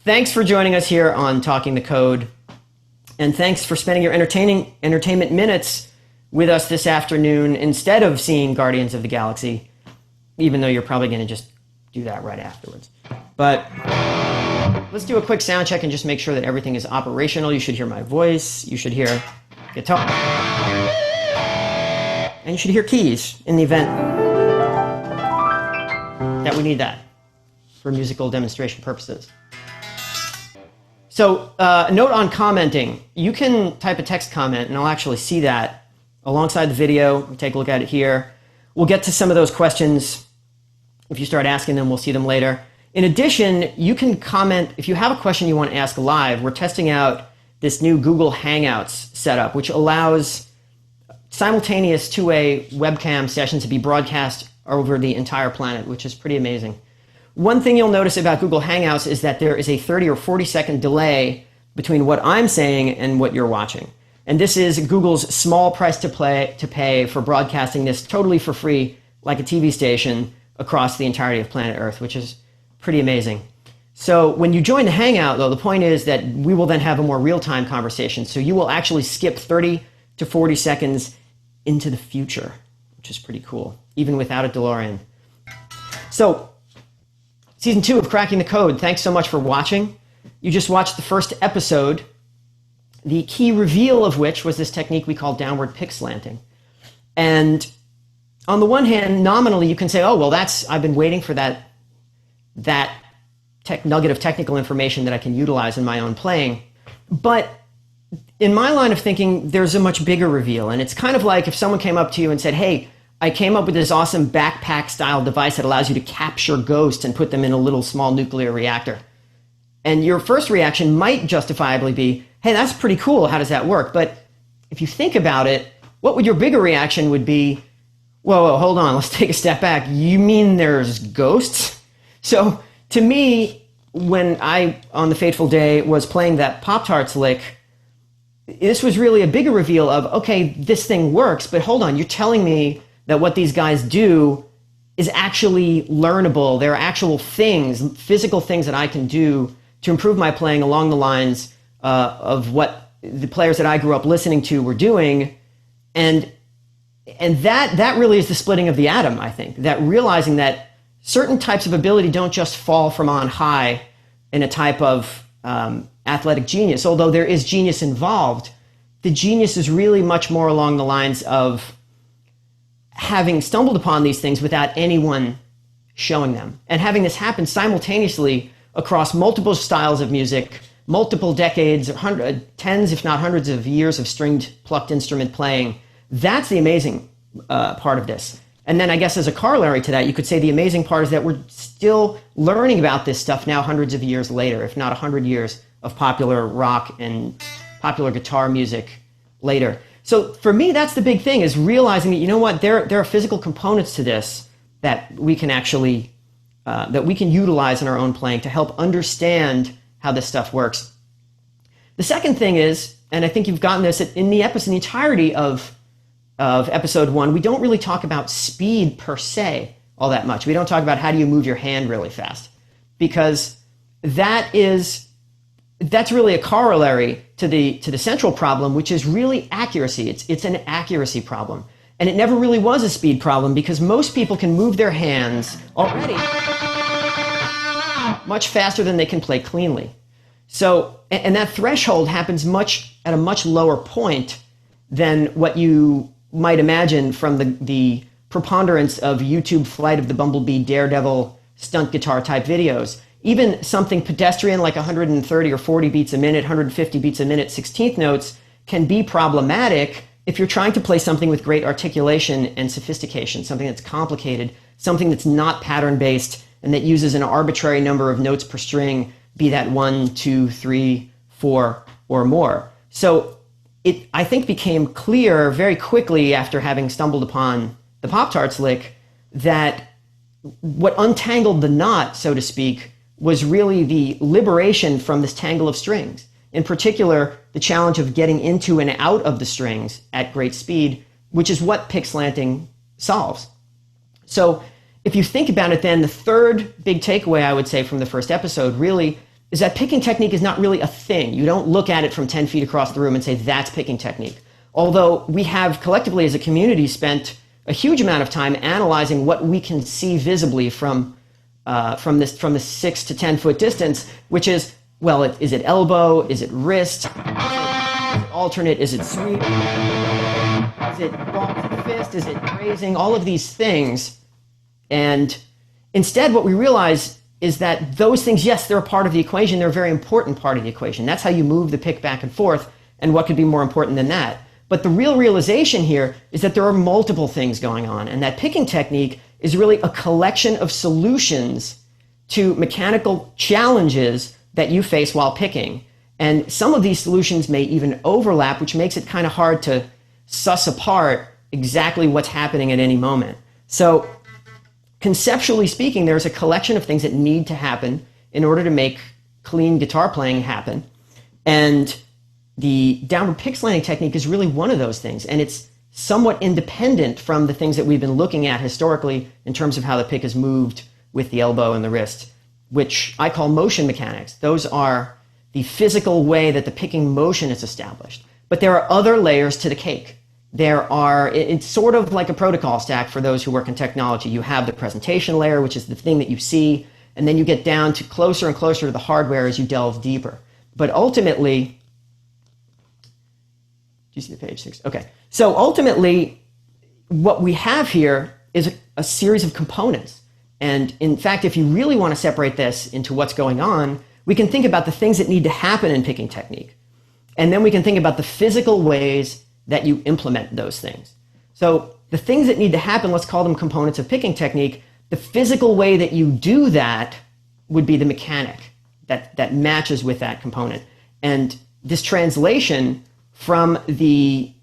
Thanks for joining us here on Talking the Code. And thanks for spending your entertainment minutes with us this afternoon instead of seeing Guardians of the Galaxy, even though you're probably going to just do that right afterwards. But let's do a quick sound check and just make sure that everything is operational. You should hear my voice. You should hear guitar. And you should hear keys in the event that we need that for musical demonstration purposes. So, a note on commenting. You can type a text comment, and I'll actually see that alongside the video. We take a look at it here. We'll get to some of those questions. If you start asking them, we'll see them later. In addition, you can comment if you have a question you want to ask live. We're testing out this new Google Hangouts setup, which allows simultaneous two-way webcam sessions to be broadcast over the entire planet, which is pretty amazing. One thing you'll notice about Google Hangouts is that there is a 30 or 40 second delay between what I'm saying and what you're watching. And this is Google's small price to pay for broadcasting this totally for free, like a TV station, across the entirety of planet Earth, which is pretty amazing. So when you join the Hangout, though, the point is that we will then have a more real-time conversation. So you will actually skip 30 to 40 seconds into the future, which is pretty cool, even without a DeLorean. So, Season 2 of Cracking the Code, thanks so much for watching. You just watched the first episode, the key reveal of which was this technique we call downward Pickslanting. And on the one hand, nominally, you can say, oh, well, I've been waiting for that nugget of technical information that I can utilize in my own playing. But in my line of thinking, there's a much bigger reveal. And it's kind of like if someone came up to you and said, hey, I came up with this awesome backpack-style device that allows you to capture ghosts and put them in a little small nuclear reactor. And your first reaction might justifiably be, hey, that's pretty cool. How does that work? But if you think about it, what would your bigger reaction would be? Whoa, hold on, let's take a step back. You mean there's ghosts? So to me, when I, on the fateful day, was playing that Pop-Tarts lick, this was really a bigger reveal of, okay, this thing works, but hold on, you're telling me that what these guys do is actually learnable. There are actual things, physical things that I can do to improve my playing along the lines of what the players that I grew up listening to were doing. And that really is the splitting of the atom, I think. That realizing that certain types of ability don't just fall from on high in a type of athletic genius. Although there is genius involved, the genius is really much more along the lines of having stumbled upon these things without anyone showing them. And having this happen simultaneously across multiple styles of music, multiple decades, tens if not hundreds of years of stringed plucked instrument playing, that's the amazing part of this. And then I guess as a corollary to that, you could say the amazing part is that we're still learning about this stuff now hundreds of years later, if not 100 years of popular rock and popular guitar music later. So for me, that's the big thing, is realizing that, you know what, there are physical components to this that we can actually, that we can utilize in our own playing to help understand how this stuff works. The second thing is, and I think you've gotten this in the entirety of episode 1, we don't really talk about speed per se all that much. We don't talk about how do you move your hand really fast, because that's really a corollary to the central problem, which is really accuracy. It's an accuracy problem. And it never really was a speed problem, because most people can move their hands already much faster than they can play cleanly. So, and that threshold happens at a much lower point than what you might imagine from the preponderance of YouTube Flight of the Bumblebee Daredevil stunt guitar type videos. Even something pedestrian like 130 or 40 beats a minute, 150 beats a minute, 16th notes can be problematic if you're trying to play something with great articulation and sophistication, something that's complicated, something that's not pattern-based and that uses an arbitrary number of notes per string, be that 1, 2, 3, 4, or more. So it, I think, became clear very quickly after having stumbled upon the Pop-Tarts lick that what untangled the knot, so to speak, was really the liberation from this tangle of strings. In particular, the challenge of getting into and out of the strings at great speed, which is what Pickslanting solves. So if you think about it then, the third big takeaway I would say from the first episode really is that picking technique is not really a thing. You don't look at it from 10 feet across the room and say, that's picking technique. Although we have collectively as a community spent a huge amount of time analyzing what we can see visibly from the 6 to 10 foot distance, which is, well, is it elbow? Is it wrist? Is it alternate? Is it sweep? Is it ball? Is it fist? Is it grazing? All of these things. And instead, what we realize is that those things, yes, they're a part of the equation. They're a very important part of the equation. That's how you move the pick back and forth. And what could be more important than that? But the real realization here is that there are multiple things going on, and that picking technique is really a collection of solutions to mechanical challenges that you face while picking. And some of these solutions may even overlap, which makes it kind of hard to suss apart exactly what's happening at any moment. So conceptually speaking, there's a collection of things that need to happen in order to make clean guitar playing happen. And the downward pick slanting technique is really one of those things. And it's somewhat independent from the things that we've been looking at historically in terms of how the pick is moved with the elbow and the wrist, which I call motion mechanics. Those are the physical way that the picking motion is established. But there are other layers to the cake. It's sort of like a protocol stack for those who work in technology. You have the presentation layer, which is the thing that you see, and then you get down to closer and closer to the hardware as you delve deeper. But ultimately, do you see the page 6? Okay. So ultimately, what we have here is a series of components. And in fact, if you really want to separate this into what's going on, we can think about the things that need to happen in picking technique. And then we can think about the physical ways that you implement those things. So the things that need to happen, let's call them components of picking technique. The physical way that you do that would be the mechanic that matches with that component. And this translation from the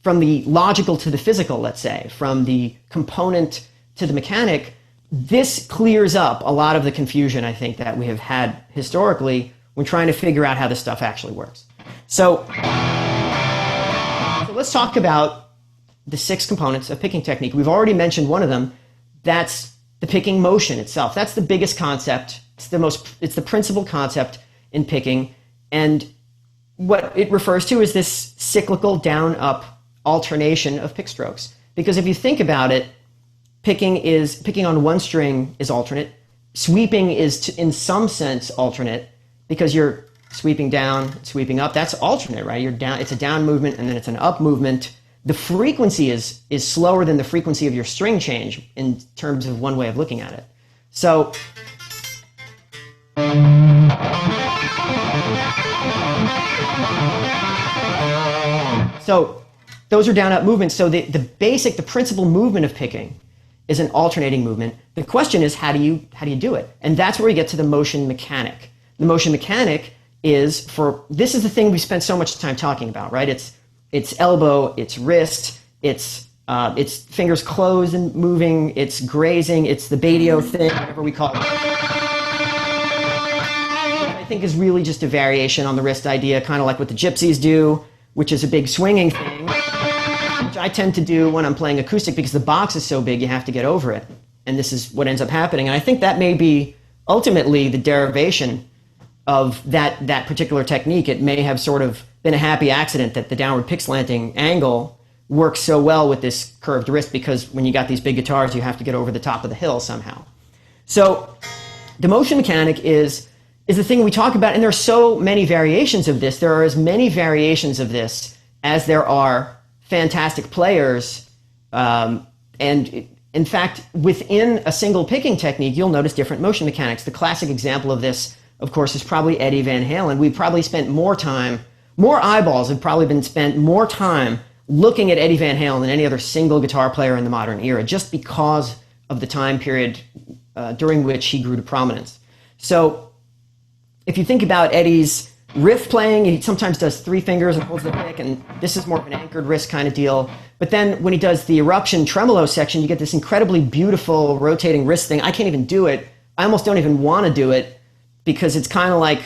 logical to the physical, let's say, from the component to the mechanic, this clears up a lot of the confusion, I think, that we have had historically when trying to figure out how this stuff actually works. So let's talk about the 6 components of picking technique. We've already mentioned one of them. That's the picking motion itself. That's the biggest concept. It's the principal concept in picking. And what it refers to is this cyclical down-up alternation of pick strokes. Because if you think about it, picking on one string is alternate. Sweeping is, in some sense, alternate because you're sweeping down, sweeping up. That's alternate, right? You're down. It's a down movement and then it's an up movement. The frequency is slower than the frequency of your string change in terms of one way of looking at it. So those are down-up movements. So the principal movement of picking is an alternating movement. The question is, how do you do it? And that's where we get to the motion mechanic. The motion mechanic is this is the thing we spent so much time talking about, right? It's elbow, it's wrist, it's fingers closed and moving, it's grazing, it's the Batio thing, whatever we call it. I think is really just a variation on the wrist idea, kind of like what the gypsies do, which is a big swinging thing, which I tend to do when I'm playing acoustic because the box is so big you have to get over it. And this is what ends up happening. And I think that may be ultimately the derivation of that particular technique. It may have sort of been a happy accident that the downward pick slanting angle works so well with this curved wrist because when you got these big guitars, you have to get over the top of the hill somehow. So the motion mechanic is the thing we talk about, and there are so many variations of this. There are as many variations of this as there are fantastic players. And in fact, within a single picking technique, you'll notice different motion mechanics. The classic example of this, of course, is probably Eddie Van Halen. We've probably spent more eyeballs have probably been spent more time looking at Eddie Van Halen than any other single guitar player in the modern era, just because of the time period during which he grew to prominence. So if you think about Eddie's riff playing, he sometimes does 3 fingers and holds the pick, and this is more of an anchored wrist kind of deal. But then when he does the eruption tremolo section, you get this incredibly beautiful rotating wrist thing. I can't even do it. I almost don't even want to do it because it's kind of like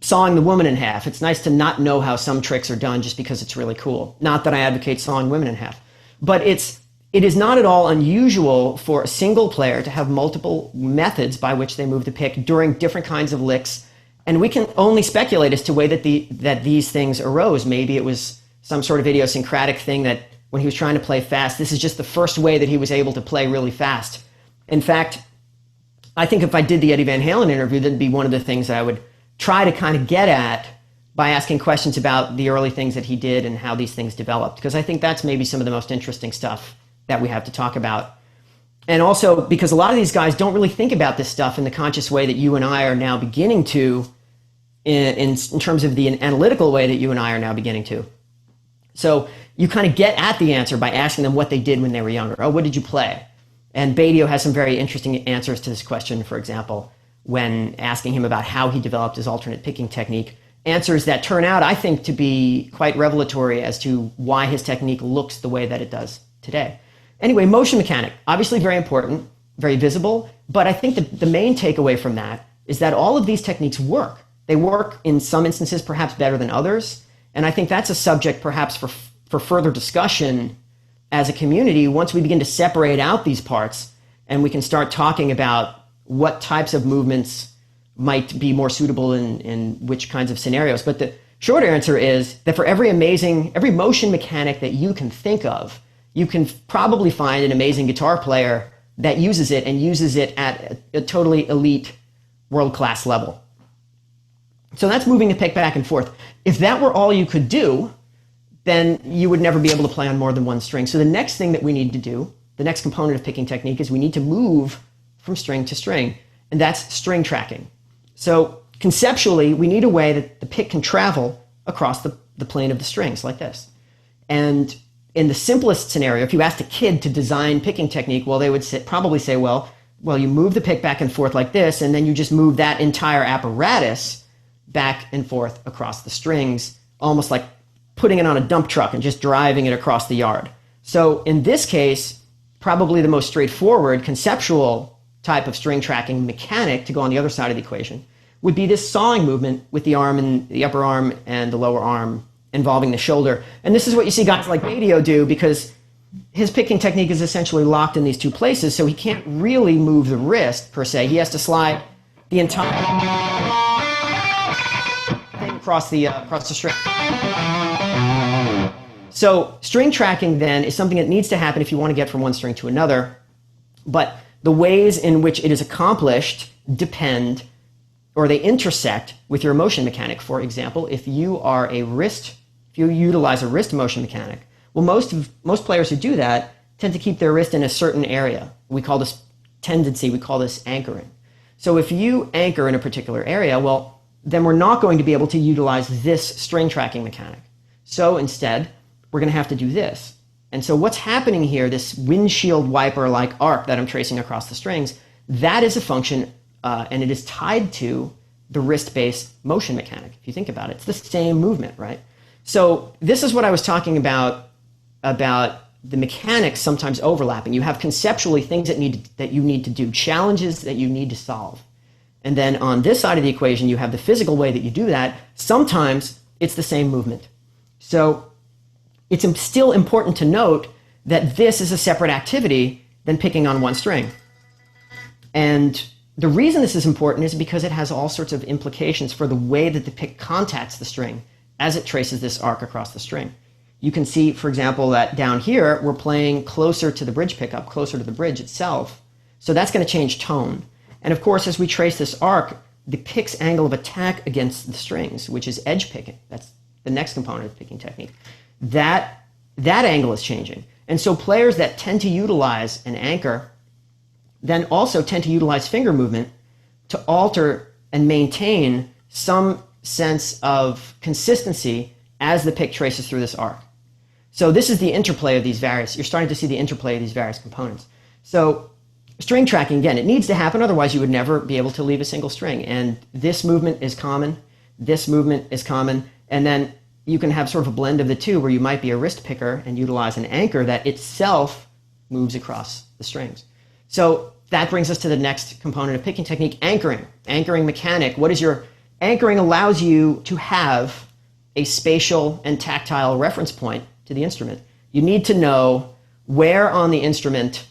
sawing the woman in half. It's nice to not know how some tricks are done just because it's really cool. Not that I advocate sawing women in half. But it is not at all unusual for a single player to have multiple methods by which they move the pick during different kinds of licks And we can only speculate as to the way that these things arose. Maybe it was some sort of idiosyncratic thing that when he was trying to play fast, this is just the first way that he was able to play really fast. In fact, I think if I did the Eddie Van Halen interview, that'd be one of the things that I would try to kind of get at by asking questions about the early things that he did and how these things developed, because I think that's maybe some of the most interesting stuff that we have to talk about. And also because a lot of these guys don't really think about this stuff in the conscious way that you and I are now beginning to, in terms of the analytical way that you and I are now beginning to. So you kind of get at the answer by asking them what they did when they were younger. Oh, what did you play? And Batio has some very interesting answers to this question, for example, when asking him about how he developed his alternate picking technique. Answers that turn out, I think, to be quite revelatory as to why his technique looks the way that it does today. Anyway, motion mechanic, obviously very important, very visible, but I think the main takeaway from that is that all of these techniques work. They work in some instances perhaps better than others, and I think that's a subject perhaps for further discussion as a community once we begin to separate out these parts and we can start talking about what types of movements might be more suitable in which kinds of scenarios. But the short answer is that for every motion mechanic that you can think of, you can probably find an amazing guitar player that uses it and uses it at a totally elite world-class level. So that's moving the pick back and forth. If that were all you could do, then you would never be able to play on more than one string. So the next thing that we need to do, the next component of picking technique, is we need to move from string to string, and that's string tracking. So conceptually, we need a way that the pick can travel across the plane of the strings like this. And in the simplest scenario, if you asked a kid to design picking technique, well, they would probably say, well, you move the pick back and forth like this, and then you just move that entire apparatus back and forth across the strings, almost like putting it on a dump truck and just driving it across the yard. So in this case, probably the most straightforward conceptual type of string tracking mechanic to go on the other side of the equation would be this sawing movement with the arm and the upper arm and the lower arm involving the shoulder. And this is what you see guys like Batio do, because his picking technique is essentially locked in these two places, so he can't really move the wrist per se. He has to slide the entire thing across the string. So string tracking then is something that needs to happen if you want to get from one string to another, but the ways in which it is accomplished depend, or they intersect with your motion mechanic. For example, if you utilize a wrist motion mechanic, well, most players who do that tend to keep their wrist in a certain area. We call this tendency, we call this anchoring. So if you anchor in a particular area, well, then we're not going to be able to utilize this string tracking mechanic. So instead, we're going to have to do this. And so what's happening here, this windshield wiper-like arc that I'm tracing across the strings, that is a function, and it is tied to the wrist-based motion mechanic. If you think about it, it's the same movement, right? So this is what I was talking about the mechanics sometimes overlapping. You have conceptually things that you need to do, challenges that you need to solve. And then on this side of the equation, you have the physical way that you do that. Sometimes it's the same movement. So it's still important to note that this is a separate activity than picking on one string. And the reason this is important is because it has all sorts of implications for the way that the pick contacts the string as it traces this arc across the string. You can see, for example, that down here, we're playing closer to the bridge pickup, closer to the bridge itself. So that's going to change tone. And of course, as we trace this arc, the pick's angle of attack against the strings, which is edge picking, that's the next component of picking technique, that angle is changing. And so players that tend to utilize an anchor then also tend to utilize finger movement to alter and maintain some sense of consistency as the pick traces through this arc. So this is the interplay of these various, you're starting to see the interplay of these various components. So string tracking, again, it needs to happen, otherwise you would never be able to leave a single string. And this movement is common, this movement is common, and then you can have sort of a blend of the two where you might be a wrist picker and utilize an anchor that itself moves across the strings. So that brings us to the next component of picking technique, anchoring. Anchoring mechanic. Anchoring allows you to have a spatial and tactile reference point to the instrument. You need to know where on the instrument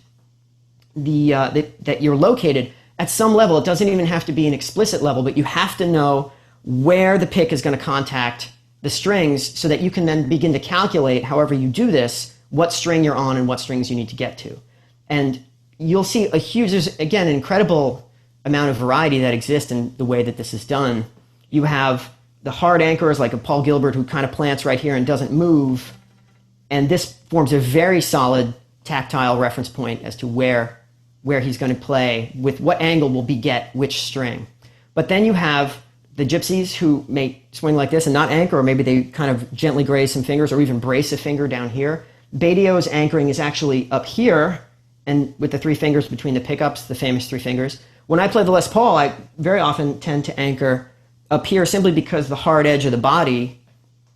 that you're located at some level. It doesn't even have to be an explicit level, but you have to know where the pick is going to contact the strings so that you can then begin to calculate, however you do this, what string you're on and what strings you need to get to. And you'll see there's again, an incredible amount of variety that exists in the way that this is done. You have the hard anchors like a Paul Gilbert who kind of plants right here and doesn't move. And this forms a very solid tactile reference point as to where he's going to play, with what angle will beget which string. But then you have the gypsies who may swing like this and not anchor, or maybe they kind of gently graze some fingers or even brace a finger down here. Batio's anchoring is actually up here, and with the 3 fingers between the pickups, the famous 3 fingers. When I play the Les Paul, I very often tend to anchor up here simply because the hard edge of the body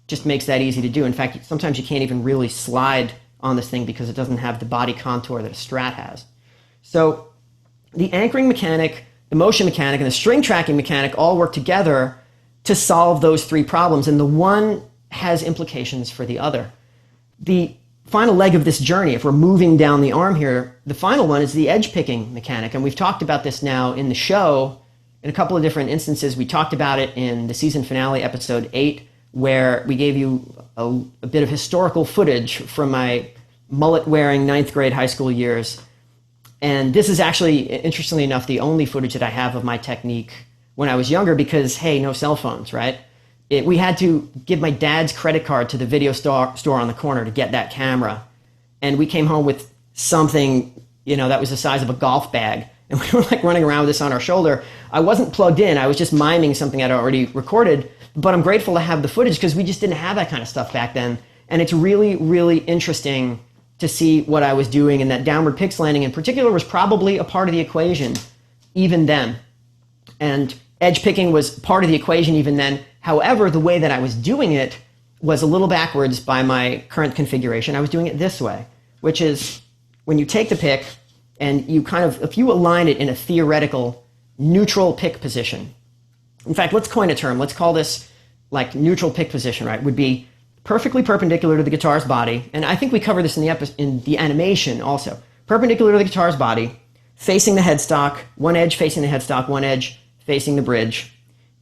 just makes that easy to do. In fact, sometimes you can't even really slide on this thing because it doesn't have the body contour that a Strat has. So the anchoring mechanic, the motion mechanic, and the string tracking mechanic all work together to solve those 3 problems, and the one has implications for the other. The final leg of this journey, if we're moving down the arm here, the final one is the edge picking mechanic, and we've talked about this now in the show in a couple of different instances. We talked about it in the season finale, episode 8, where we gave you a bit of historical footage from my mullet-wearing 9th grade high school years. And this is actually, interestingly enough, the only footage that I have of my technique when I was younger because, hey, no cell phones, right? We had to give my dad's credit card to the video store on the corner to get that camera. And we came home with something, that was the size of a golf bag. And we were like running around with this on our shoulder. I wasn't plugged in. I was just miming something I'd already recorded. But I'm grateful to have the footage because we just didn't have that kind of stuff back then. And it's really, really interesting to see what I was doing, and that downward Pickslanting in particular was probably a part of the equation even then. And edge picking was part of the equation even then. However, the way that I was doing it was a little backwards by my current configuration. I was doing it this way, which is when you take the pick and you if you align it in a theoretical neutral pick position. In fact, let's coin a term. Let's call this like neutral pick position, right? Would be perfectly perpendicular to the guitar's body, and I think we cover this in the animation also. Perpendicular to the guitar's body, facing the headstock, one edge facing the headstock, one edge facing the bridge,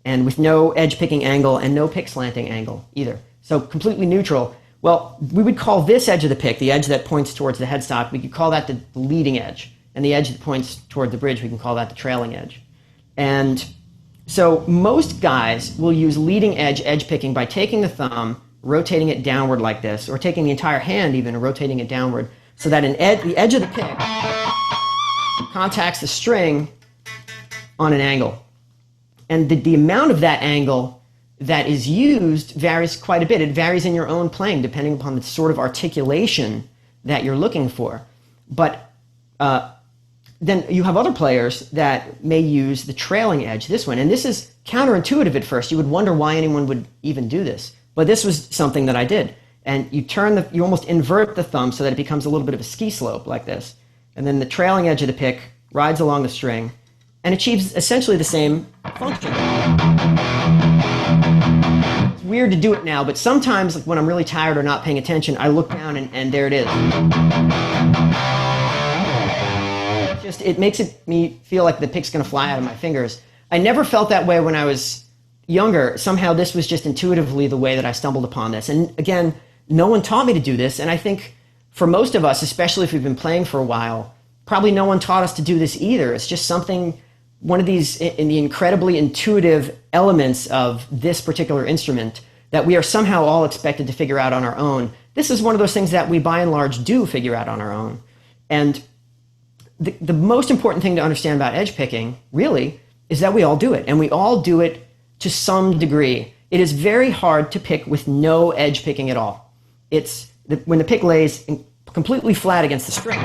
and with no edge picking angle and no pick slanting angle either. So completely neutral. Well, we would call this edge of the pick, the edge that points towards the headstock, we could call that the leading edge, and the edge that points toward the bridge, we can call that the trailing edge. And so most guys will use leading edge picking by taking the thumb, rotating it downward like this, or taking the entire hand even and rotating it downward so that the edge of the pick contacts the string on an angle. And the amount of that angle that is used varies quite a bit. It varies in your own playing depending upon the sort of articulation that you're looking for. But then you have other players that may use the trailing edge, this one. And this is counterintuitive at first. You would wonder why anyone would even do this. But this was something that I did. And you almost invert the thumb so that it becomes a little bit of a ski slope like this. And then the trailing edge of the pick rides along the string and achieves essentially the same function. It's weird to do it now, but sometimes when I'm really tired or not paying attention, I look down and there it is. It makes me feel like the pick's going to fly out of my fingers. I never felt that way when I was younger. Somehow this was just intuitively the way that I stumbled upon this. And again, no one taught me to do this. And I think for most of us, especially if we've been playing for a while, probably no one taught us to do this either. It's just one of these in the incredibly intuitive elements of this particular instrument that we are somehow all expected to figure out on our own. This is one of those things that we by and large do figure out on our own. And the most important thing to understand about edge picking, really, is that we all do it. And we all do it to some degree. It is very hard to pick with no edge picking at all. When the pick lays completely flat against the string,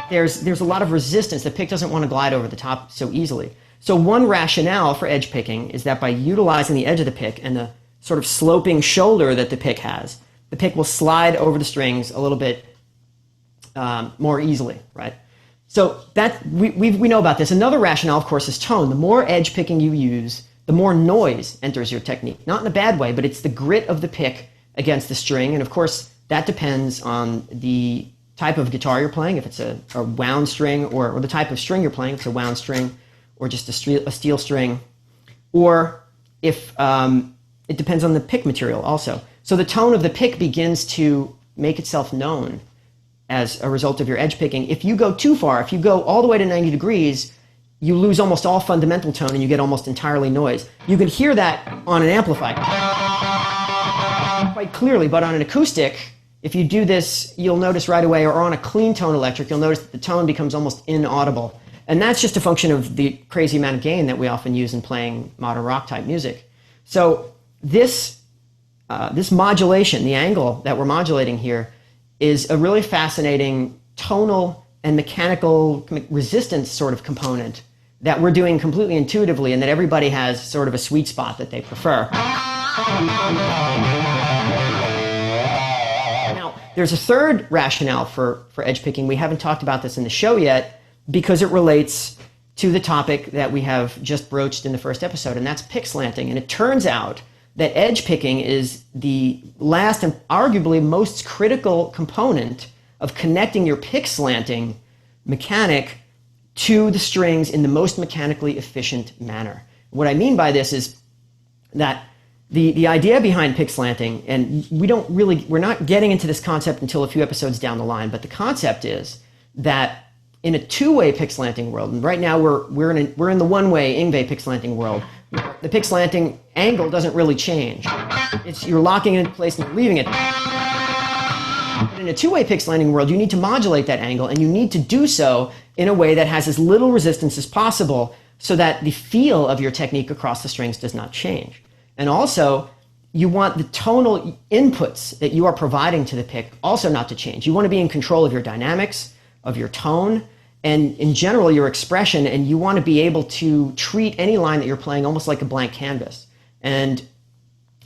there's a lot of resistance. The pick doesn't want to glide over the top so easily. So one rationale for edge picking is that by utilizing the edge of the pick and the sort of sloping shoulder that the pick has, the pick will slide over the strings a little bit more easily, right? So we know about this. Another rationale, of course, is tone. The more edge picking you use, the more noise enters your technique. Not in a bad way, but it's the grit of the pick against the string. And of course, that depends on the type of guitar you're playing, if it's a wound string, or the type of string you're playing, if it's a wound string or just a steel string, or if it depends on the pick material also. So the tone of the pick begins to make itself known as a result of your edge picking. If you go too far, if you go all the way to 90 degrees, you lose almost all fundamental tone and you get almost entirely noise. You can hear that on an amplifier quite clearly, but on an acoustic, if you do this, you'll notice right away, or on a clean tone electric, you'll notice that the tone becomes almost inaudible. And that's just a function of the crazy amount of gain that we often use in playing modern rock type music. So this modulation, the angle that we're modulating here, is a really fascinating tonal and mechanical resistance sort of component that we're doing completely intuitively, and that everybody has sort of a sweet spot that they prefer. Now, there's a third rationale for edge picking. We haven't talked about this in the show yet because it relates to the topic that we have just broached in the first episode, and that's pickslanting. And it turns out that edge picking is the last and arguably most critical component of connecting your pickslanting mechanic to the strings in the most mechanically efficient manner. What I mean by this is that the idea behind pickslanting, and we're not getting into this concept until a few episodes down the line, but the concept is that in a two-way pickslanting world, and right now we're in the one-way Yngwie pickslanting world, the pickslanting angle doesn't really change. You're locking it in place and leaving it. But in a two-way pickslanting world, you need to modulate that angle, and you need to do so in a way that has as little resistance as possible so that the feel of your technique across the strings does not change. And also, you want the tonal inputs that you are providing to the pick also not to change. You want to be in control of your dynamics, of your tone, and in general, your expression, and you want to be able to treat any line that you're playing almost like a blank canvas. And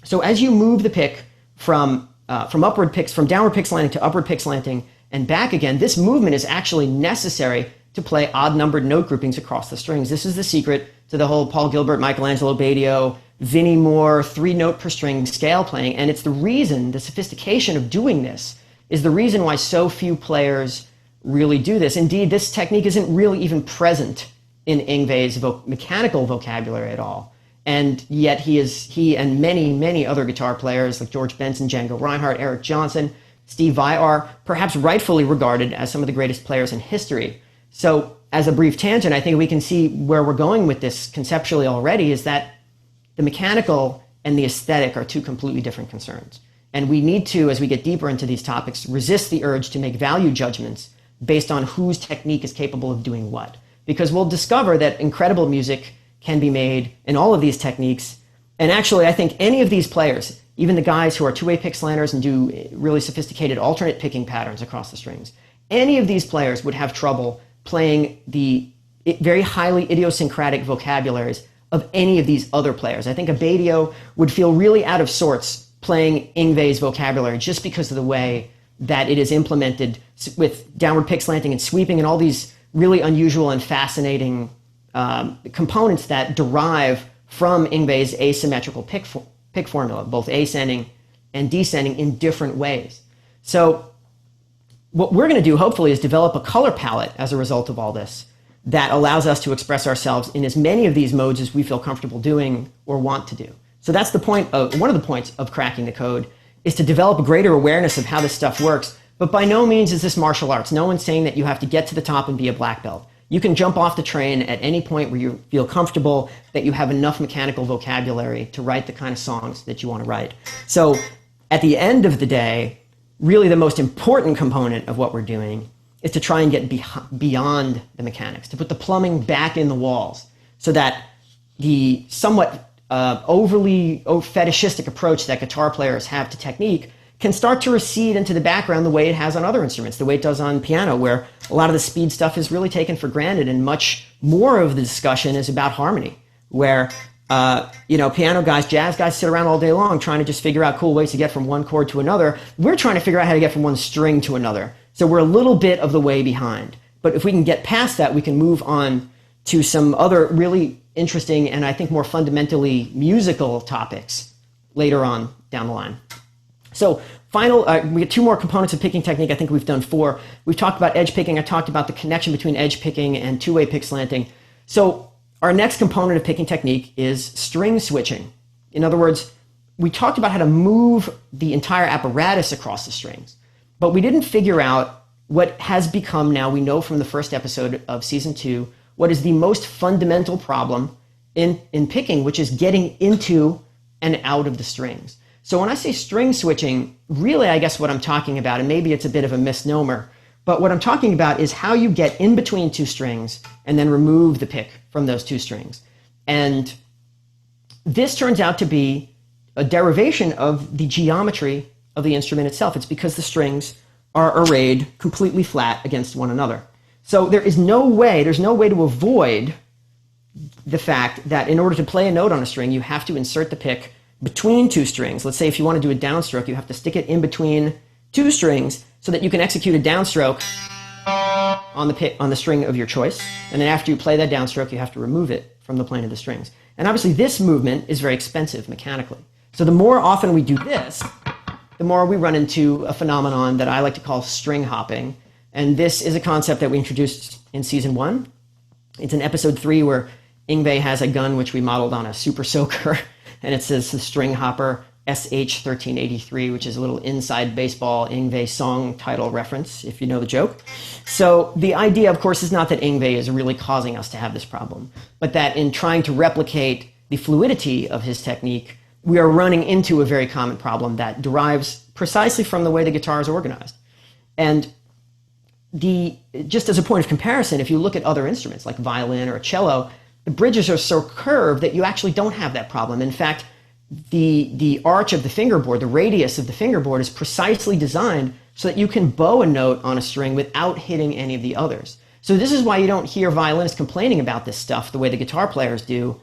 so as you move the pick from downward pickslanting to upward pickslanting and back again, this movement is actually necessary to play odd-numbered note groupings across the strings. This is the secret to the whole Paul Gilbert, Michelangelo Batio, Vinnie Moore, 3-note per string scale playing, and it's the reason, the sophistication of doing this is the reason why so few players really do this. Indeed, this technique isn't really even present in Yngwie's mechanical vocabulary at all. And yet he and many, many other guitar players like George Benson, Django Reinhardt, Eric Johnson, Steve Vai are perhaps rightfully regarded as some of the greatest players in history. So as a brief tangent, I think we can see where we're going with this conceptually already is that the mechanical and the aesthetic are two completely different concerns. And we need to, as we get deeper into these topics, resist the urge to make value judgments based on whose technique is capable of doing what. Because we'll discover that incredible music can be made in all of these techniques. And actually, I think any of these players, even the guys who are two-way pickslanters and do really sophisticated alternate picking patterns across the strings, any of these players would have trouble playing the very highly idiosyncratic vocabularies of any of these other players. I think a Batio would feel really out of sorts playing Yngwie's vocabulary just because of the way that it is implemented with downward pickslanting and sweeping and all these really unusual and fascinating components that derive from Yngwie's asymmetrical pick formula, both ascending and descending in different ways. So what we're going to do, hopefully, is develop a color palette as a result of all this that allows us to express ourselves in as many of these modes as we feel comfortable doing or want to do. So that's one of the points of cracking the code, is to develop a greater awareness of how this stuff works. But by no means is this martial arts. No one's saying that you have to get to the top and be a black belt. You can jump off the train at any point where you feel comfortable that you have enough mechanical vocabulary to write the kind of songs that you want to write. So at the end of the day, really the most important component of what we're doing is to try and get beyond the mechanics, to put the plumbing back in the walls so that the somewhat overly fetishistic approach that guitar players have to technique can start to recede into the background the way it has on other instruments, the way it does on piano, where a lot of the speed stuff is really taken for granted and much more of the discussion is about harmony, where piano guys, jazz guys sit around all day long trying to just figure out cool ways to get from one chord to another. We're trying to figure out how to get from one string to another. So we're a little bit of the way behind. But if we can get past that, we can move on to some other really interesting and I think more fundamentally musical topics later on down the line. So we get two more components of picking technique. I think we've done 4. We've talked about edge picking. I talked about the connection between edge picking and two-way pickslanting. So our next component of picking technique is string switching. In other words, we talked about how to move the entire apparatus across the strings, but we didn't figure out what has become, now we know from the first episode of season 2, what is the most fundamental problem in picking, which is getting into and out of the strings. So when I say string switching, really I guess what I'm talking about, and maybe it's a bit of a misnomer, but what I'm talking about is how you get in between two strings and then remove the pick from those two strings. And this turns out to be a derivation of the geometry of the instrument itself. It's because the strings are arrayed completely flat against one another. So there's no way to avoid the fact that in order to play a note on a string, you have to insert the pick between two strings. Let's say if you want to do a downstroke, you have to stick it in between two strings so that you can execute a downstroke on the string of your choice. And then after you play that downstroke, you have to remove it from the plane of the strings. And obviously this movement is very expensive mechanically. So the more often we do this, the more we run into a phenomenon that I like to call string hopping. And this is a concept that we introduced in season 1. It's in episode 3 where Yngwie has a gun which we modeled on a super soaker, and it says the string hopper SH1383, which is a little inside baseball Yngwie song title reference, if you know the joke. So the idea, of course, is not that Yngwie is really causing us to have this problem, but that in trying to replicate the fluidity of his technique, we are running into a very common problem that derives precisely from the way the guitar is organized. And just as a point of comparison, if you look at other instruments like violin or a cello, the bridges are so curved that you actually don't have that problem. In fact, the arch of the fingerboard, the radius of the fingerboard, is precisely designed so that you can bow a note on a string without hitting any of the others. So this is why you don't hear violinists complaining about this stuff the way the guitar players do.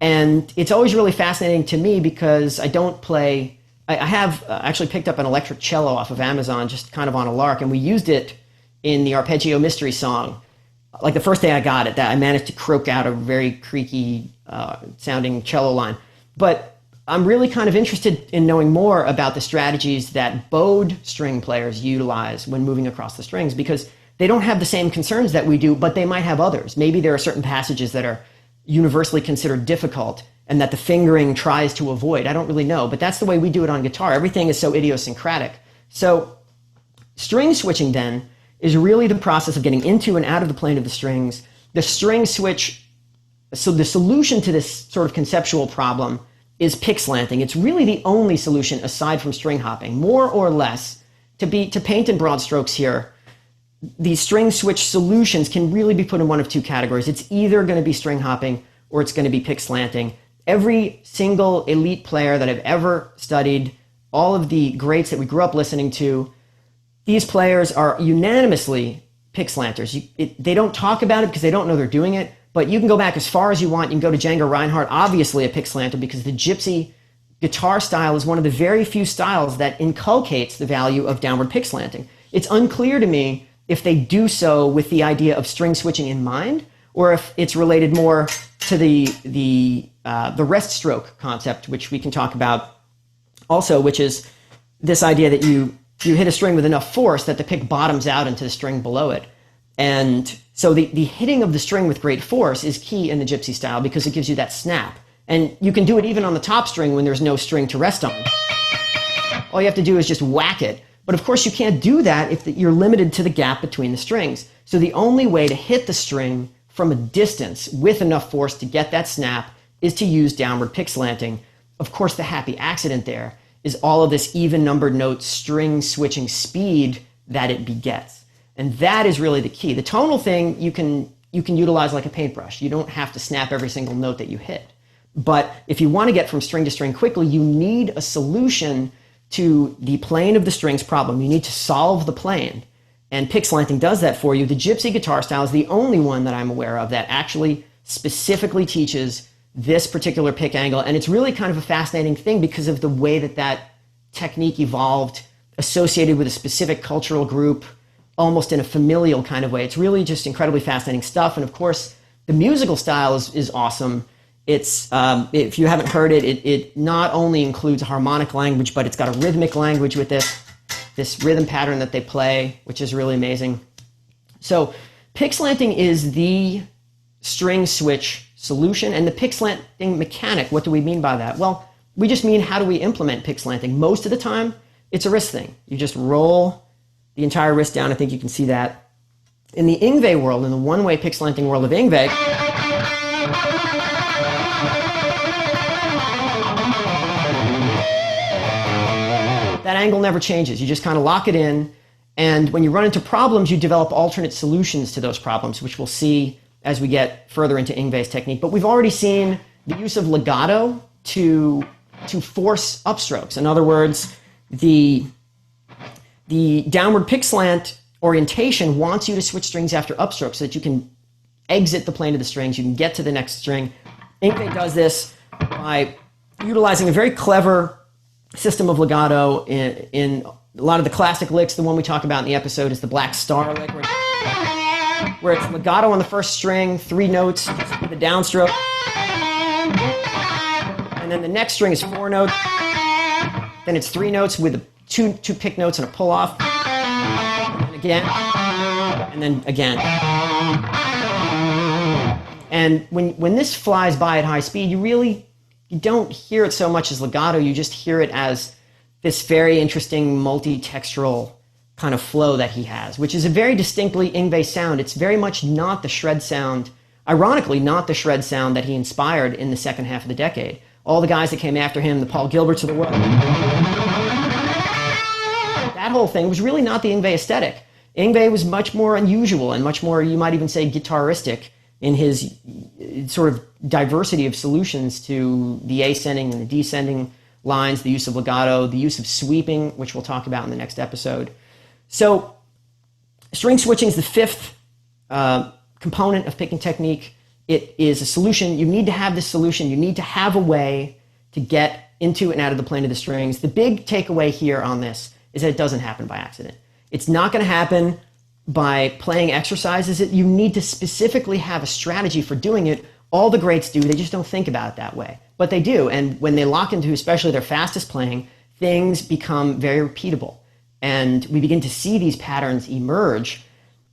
And it's always really fascinating to me because I don't play, I have actually picked up an electric cello off of Amazon just kind of on a lark, and we used it in the Arpeggio Mystery Song. Like the first day I got it, that I managed to croak out a very creaky sounding cello line. But I'm really kind of interested in knowing more about the strategies that bowed string players utilize when moving across the strings, because they don't have the same concerns that we do, but they might have others. Maybe there are certain passages that are universally considered difficult and that the fingering tries to avoid. I don't really know, but that's the way we do it on guitar. Everything is so idiosyncratic. So string switching then is really the process of getting into and out of the plane of the strings. The string switch, so the solution to this sort of conceptual problem is Pickslanting. It's really the only solution aside from string hopping. More or less, to paint in broad strokes here, these string switch solutions can really be put in one of two categories. It's either going to be string hopping or it's going to be Pickslanting. Every single elite player that I've ever studied, all of the greats that we grew up listening to, these players are unanimously Pickslanters. They don't talk about it because they don't know they're doing it, but you can go back as far as you want. You can go to Django Reinhardt, obviously a Pickslanter, because the gypsy guitar style is one of the very few styles that inculcates the value of downward Pickslanting. It's unclear to me if they do so with the idea of string switching in mind, or if it's related more to the rest stroke concept, which we can talk about also, which is this idea that you hit a string with enough force that the pick bottoms out into the string below it. And so the hitting of the string with great force is key in the gypsy style because it gives you that snap. And you can do it even on the top string when there's no string to rest on. All you have to do is just whack it. But of course you can't do that if you're limited to the gap between the strings. So the only way to hit the string from a distance with enough force to get that snap is to use downward Pickslanting. Of course, the happy accident there is all of this even numbered note string switching speed that it begets. And that is really the key. The tonal thing you can utilize like a paintbrush. You don't have to snap every single note that you hit. But if you want to get from string to string quickly, you need a solution to the plane of the strings problem. You need to solve the plane. And Pickslanting does that for you. The gypsy guitar style is the only one that I'm aware of that actually specifically teaches this particular pick angle. And it's really kind of a fascinating thing because of the way that technique evolved associated with a specific cultural group, almost in a familial kind of way. It's really just incredibly fascinating stuff. And of course, the musical style is awesome. It's, if you haven't heard it, it not only includes a harmonic language, but it's got a rhythmic language with this rhythm pattern that they play, which is really amazing. So Pickslanting is the string switch solution. And the Pickslanting mechanic, what do we mean by that? Well, we just mean how do we implement Pickslanting. Most of the time, it's a wrist thing. You just roll the entire wrist down. I think you can see that. In the Yngwie world, in the one-way Pickslanting world of Yngwie, that angle never changes. You just kind of lock it in, and when you run into problems, you develop alternate solutions to those problems, which we'll see as we get further into Yngwie's technique. But we've already seen the use of legato to force upstrokes. In other words, the downward pick slant orientation wants you to switch strings after upstrokes so that you can exit the plane of the strings, you can get to the next string. Yngwie does this by utilizing a very clever system of legato in a lot of the classic licks. The one we talk about in the episode is the Black Star lick, where it's legato on the first string, 3 notes with a downstroke, and then the next string is 4 notes, then it's 3 notes with two pick notes and a pull off, and again, and then again. And when this flies by at high speed, you don't hear it so much as legato, you just hear it as this very interesting multi-textural kind of flow that he has, which is a very distinctly Yngwie sound. It's very much not the shred sound, ironically, not the shred sound that he inspired in the second half of the decade. All the guys that came after him, the Paul Gilberts of the world, that whole thing was really not the Yngwie aesthetic. Yngwie was much more unusual and much more, you might even say, guitaristic in his sort of diversity of solutions to the ascending and the descending lines, the use of legato, the use of sweeping, which we'll talk about in the next episode. So string switching is the fifth component of picking technique. It is a solution. You need to have this solution. You need to have a way to get into and out of the plane of the strings. The big takeaway here on this is that it doesn't happen by accident. It's not going to happen by playing exercises. You need to specifically have a strategy for doing it. All the greats do. They just don't think about it that way. But they do. And when they lock into especially their fastest playing, things become very repeatable. And we begin to see these patterns emerge,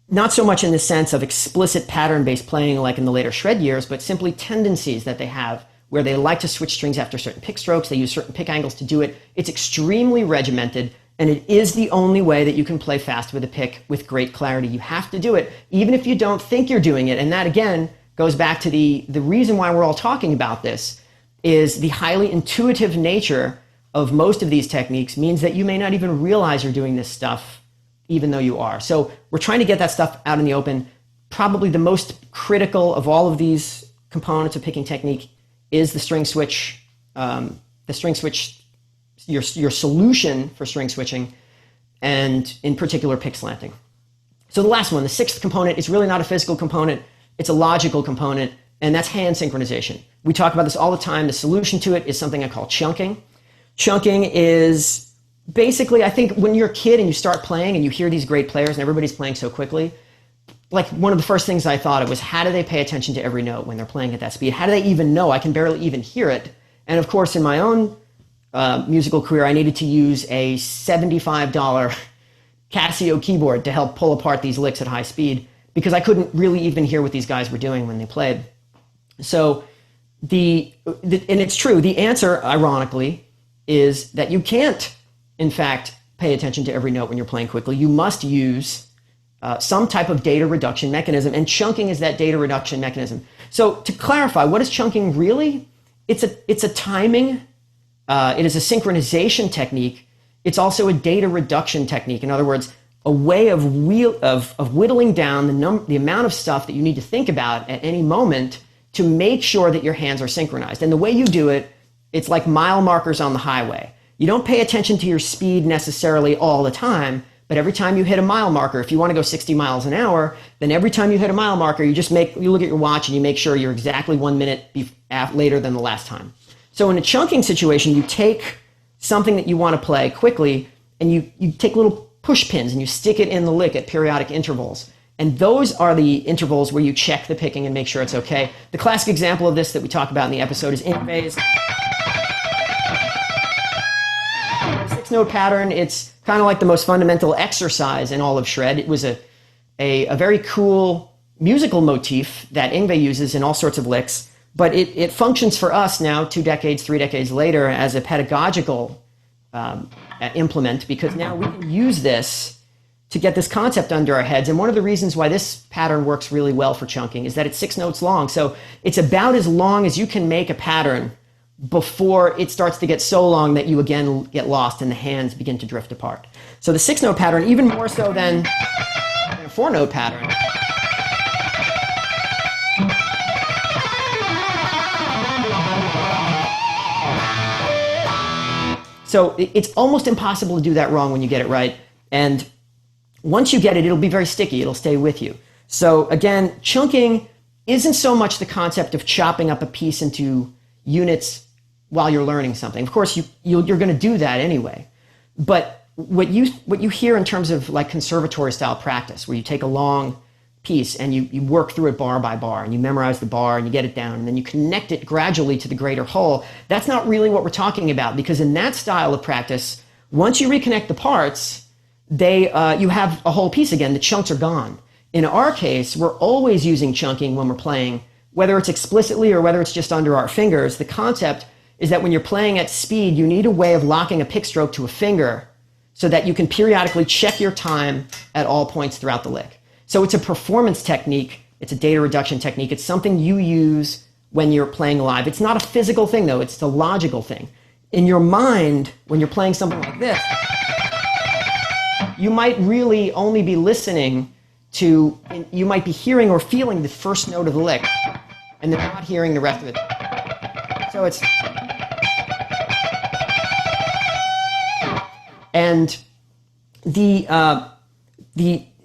not so much in the sense of explicit pattern-based playing like in the later shred years, but simply tendencies that they have where they like to switch strings after certain pick strokes. They use certain pick angles to do it. It's extremely regimented, and it is the only way that you can play fast with a pick with great clarity. You have to do it, even if you don't think you're doing it. And that, again, goes back to the reason why we're all talking about this is the highly intuitive nature of most of these techniques means that you may not even realize you're doing this stuff, even though you are. So we're trying to get that stuff out in the open. Probably the most critical of all of these components of picking technique is the string switch, your solution for string switching, and in particular pick slanting. So the last one, the sixth component, is really not a physical component, it's a logical component, and that's hand synchronization. We talk about this all the time. The solution to it is something I call chunking. Chunking is basically, I think when you're a kid and you start playing and you hear these great players and everybody's playing so quickly, like one of the first things I thought of was, how do they pay attention to every note when they're playing at that speed? How do they even know? I can barely even hear it. And of course, in my own musical career, I needed to use a $75 Casio keyboard to help pull apart these licks at high speed because I couldn't really even hear what these guys were doing when they played. So and it's true, the answer, ironically, is that you can't, in fact, pay attention to every note when you're playing quickly. You must use some type of data reduction mechanism, and chunking is that data reduction mechanism. So to clarify, what is chunking really? It's a timing, it is a synchronization technique. It's also a data reduction technique. In other words, a way of whittling down the amount of stuff that you need to think about at any moment to make sure that your hands are synchronized. And the way you do it, it's like mile markers on the highway. You don't pay attention to your speed necessarily all the time, but every time you hit a mile marker, if you want to go 60 miles an hour, then every time you hit a mile marker, you look at your watch and you make sure you're exactly 1 minute later than the last time. So in a chunking situation, you take something that you want to play quickly and you take little push pins and you stick it in the lick at periodic intervals. And those are the intervals where you check the picking and make sure it's okay. The classic example of this that we talk about in the episode is Yngwie's 6-note pattern. It's kind of like the most fundamental exercise in all of shred. It was a very cool musical motif that Yngwie uses in all sorts of licks. But it functions for us now, 2 decades, 3 decades later, as a pedagogical implement, because now we can use this to get this concept under our heads. And one of the reasons why this pattern works really well for chunking is that it's 6 notes long. So it's about as long as you can make a pattern before it starts to get so long that you again get lost and the hands begin to drift apart. So the 6-note pattern, even more so than a 4-note pattern, so it's almost impossible to do that wrong when you get it right. And once you get it, it'll be very sticky. It'll stay with you. So again, chunking isn't so much the concept of chopping up a piece into units while you're learning something. Of course, you're going to do that anyway. But what you hear in terms of like conservatory style practice, where you take a long piece and you work through it bar by bar, and you memorize the bar and you get it down, and then you connect it gradually to the greater whole, that's not really what we're talking about, because in that style of practice, once you reconnect the parts, you have a whole piece again. The chunks are gone. In our case, we're always using chunking when we're playing, whether it's explicitly or whether it's just under our fingers. The concept is that when you're playing at speed, you need a way of locking a pick stroke to a finger so that you can periodically check your time at all points throughout the lick. So it's a performance technique. It's a data reduction technique. It's something you use when you're playing live. It's not a physical thing, though. It's a logical thing. In your mind, when you're playing something like this, you might really only be listening to, you might be hearing or feeling the first note of the lick, and then not hearing the rest of it. So it's, and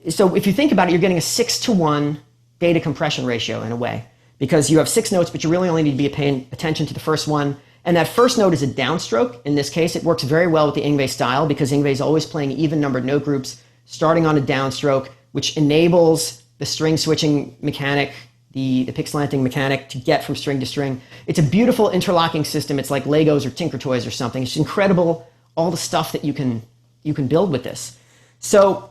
so if you think about it, you're getting a 6-to-1 data compression ratio in a way, because you have 6 notes, but you really only need to be paying attention to the first one. And that first note is a downstroke. In this case, it works very well with the Yngwie-style, because Yngwie is always playing even-numbered note groups, starting on a downstroke, which enables the string switching mechanic, the Pickslanting mechanic, to get from string to string. It's a beautiful interlocking system. It's like Legos or Tinker Toys or something. It's incredible, all the stuff that you can build with this. So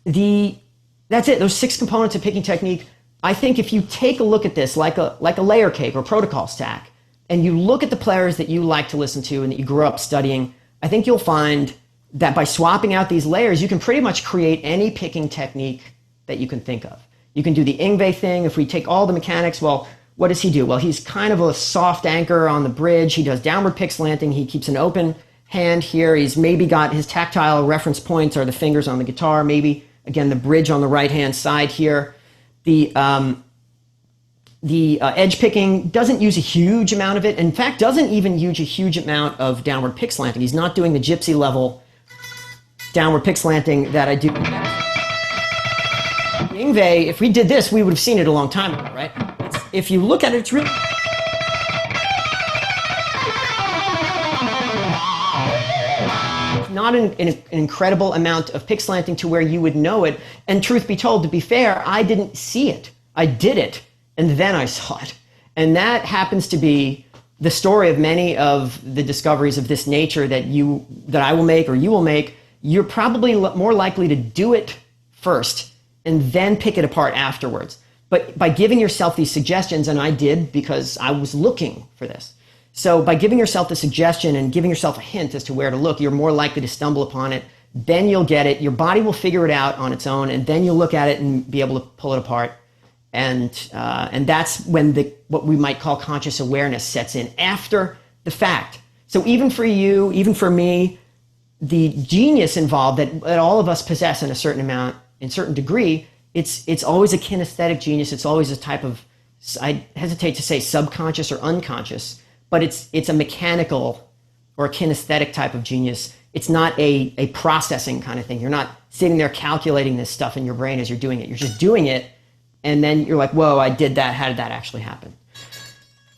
that's it. Those 6 components of picking technique. I think if you take a look at this like a layer cake or protocol stack, and you look at the players that you like to listen to and that you grew up studying, I think you'll find that by swapping out these layers, you can pretty much create any picking technique that you can think of. You can do the Yngwie thing. If we take all the mechanics, well, what does he do? Well, he's kind of a soft anchor on the bridge. He does downward Pickslanting. He keeps an open hand here. He's maybe got his tactile reference points are the fingers on the guitar, maybe, again, the bridge on the right-hand side here. The edge picking doesn't use a huge amount of it. In fact, doesn't even use a huge amount of downward Pickslanting. He's not doing the gypsy level downward Pickslanting that I do. Yngwie, if we did this, we would have seen it a long time ago, right? If you look at it, it's really... not an incredible amount of Pickslanting to where you would know it. And truth be told, to be fair, I didn't see it. I did it, and then I saw it. And that happens to be the story of many of the discoveries of this nature that I will make or you will make. You're probably more likely to do it first and then pick it apart afterwards. But by giving yourself these suggestions, and I did because I was looking for this. So by giving yourself the suggestion and giving yourself a hint as to where to look, you're more likely to stumble upon it. Then you'll get it. Your body will figure it out on its own, and then you'll look at it and be able to pull it apart. And that's when what we might call conscious awareness sets in after the fact. So even for you, even for me, the genius involved that all of us possess in a certain amount, in certain degree, it's always a kinesthetic genius. It's always a type of, I hesitate to say subconscious or unconscious, but it's a mechanical or a kinesthetic type of genius. It's not a processing kind of thing. You're not sitting there calculating this stuff in your brain as you're doing it. You're just doing it, and then you're like, whoa, I did that. How did that actually happen?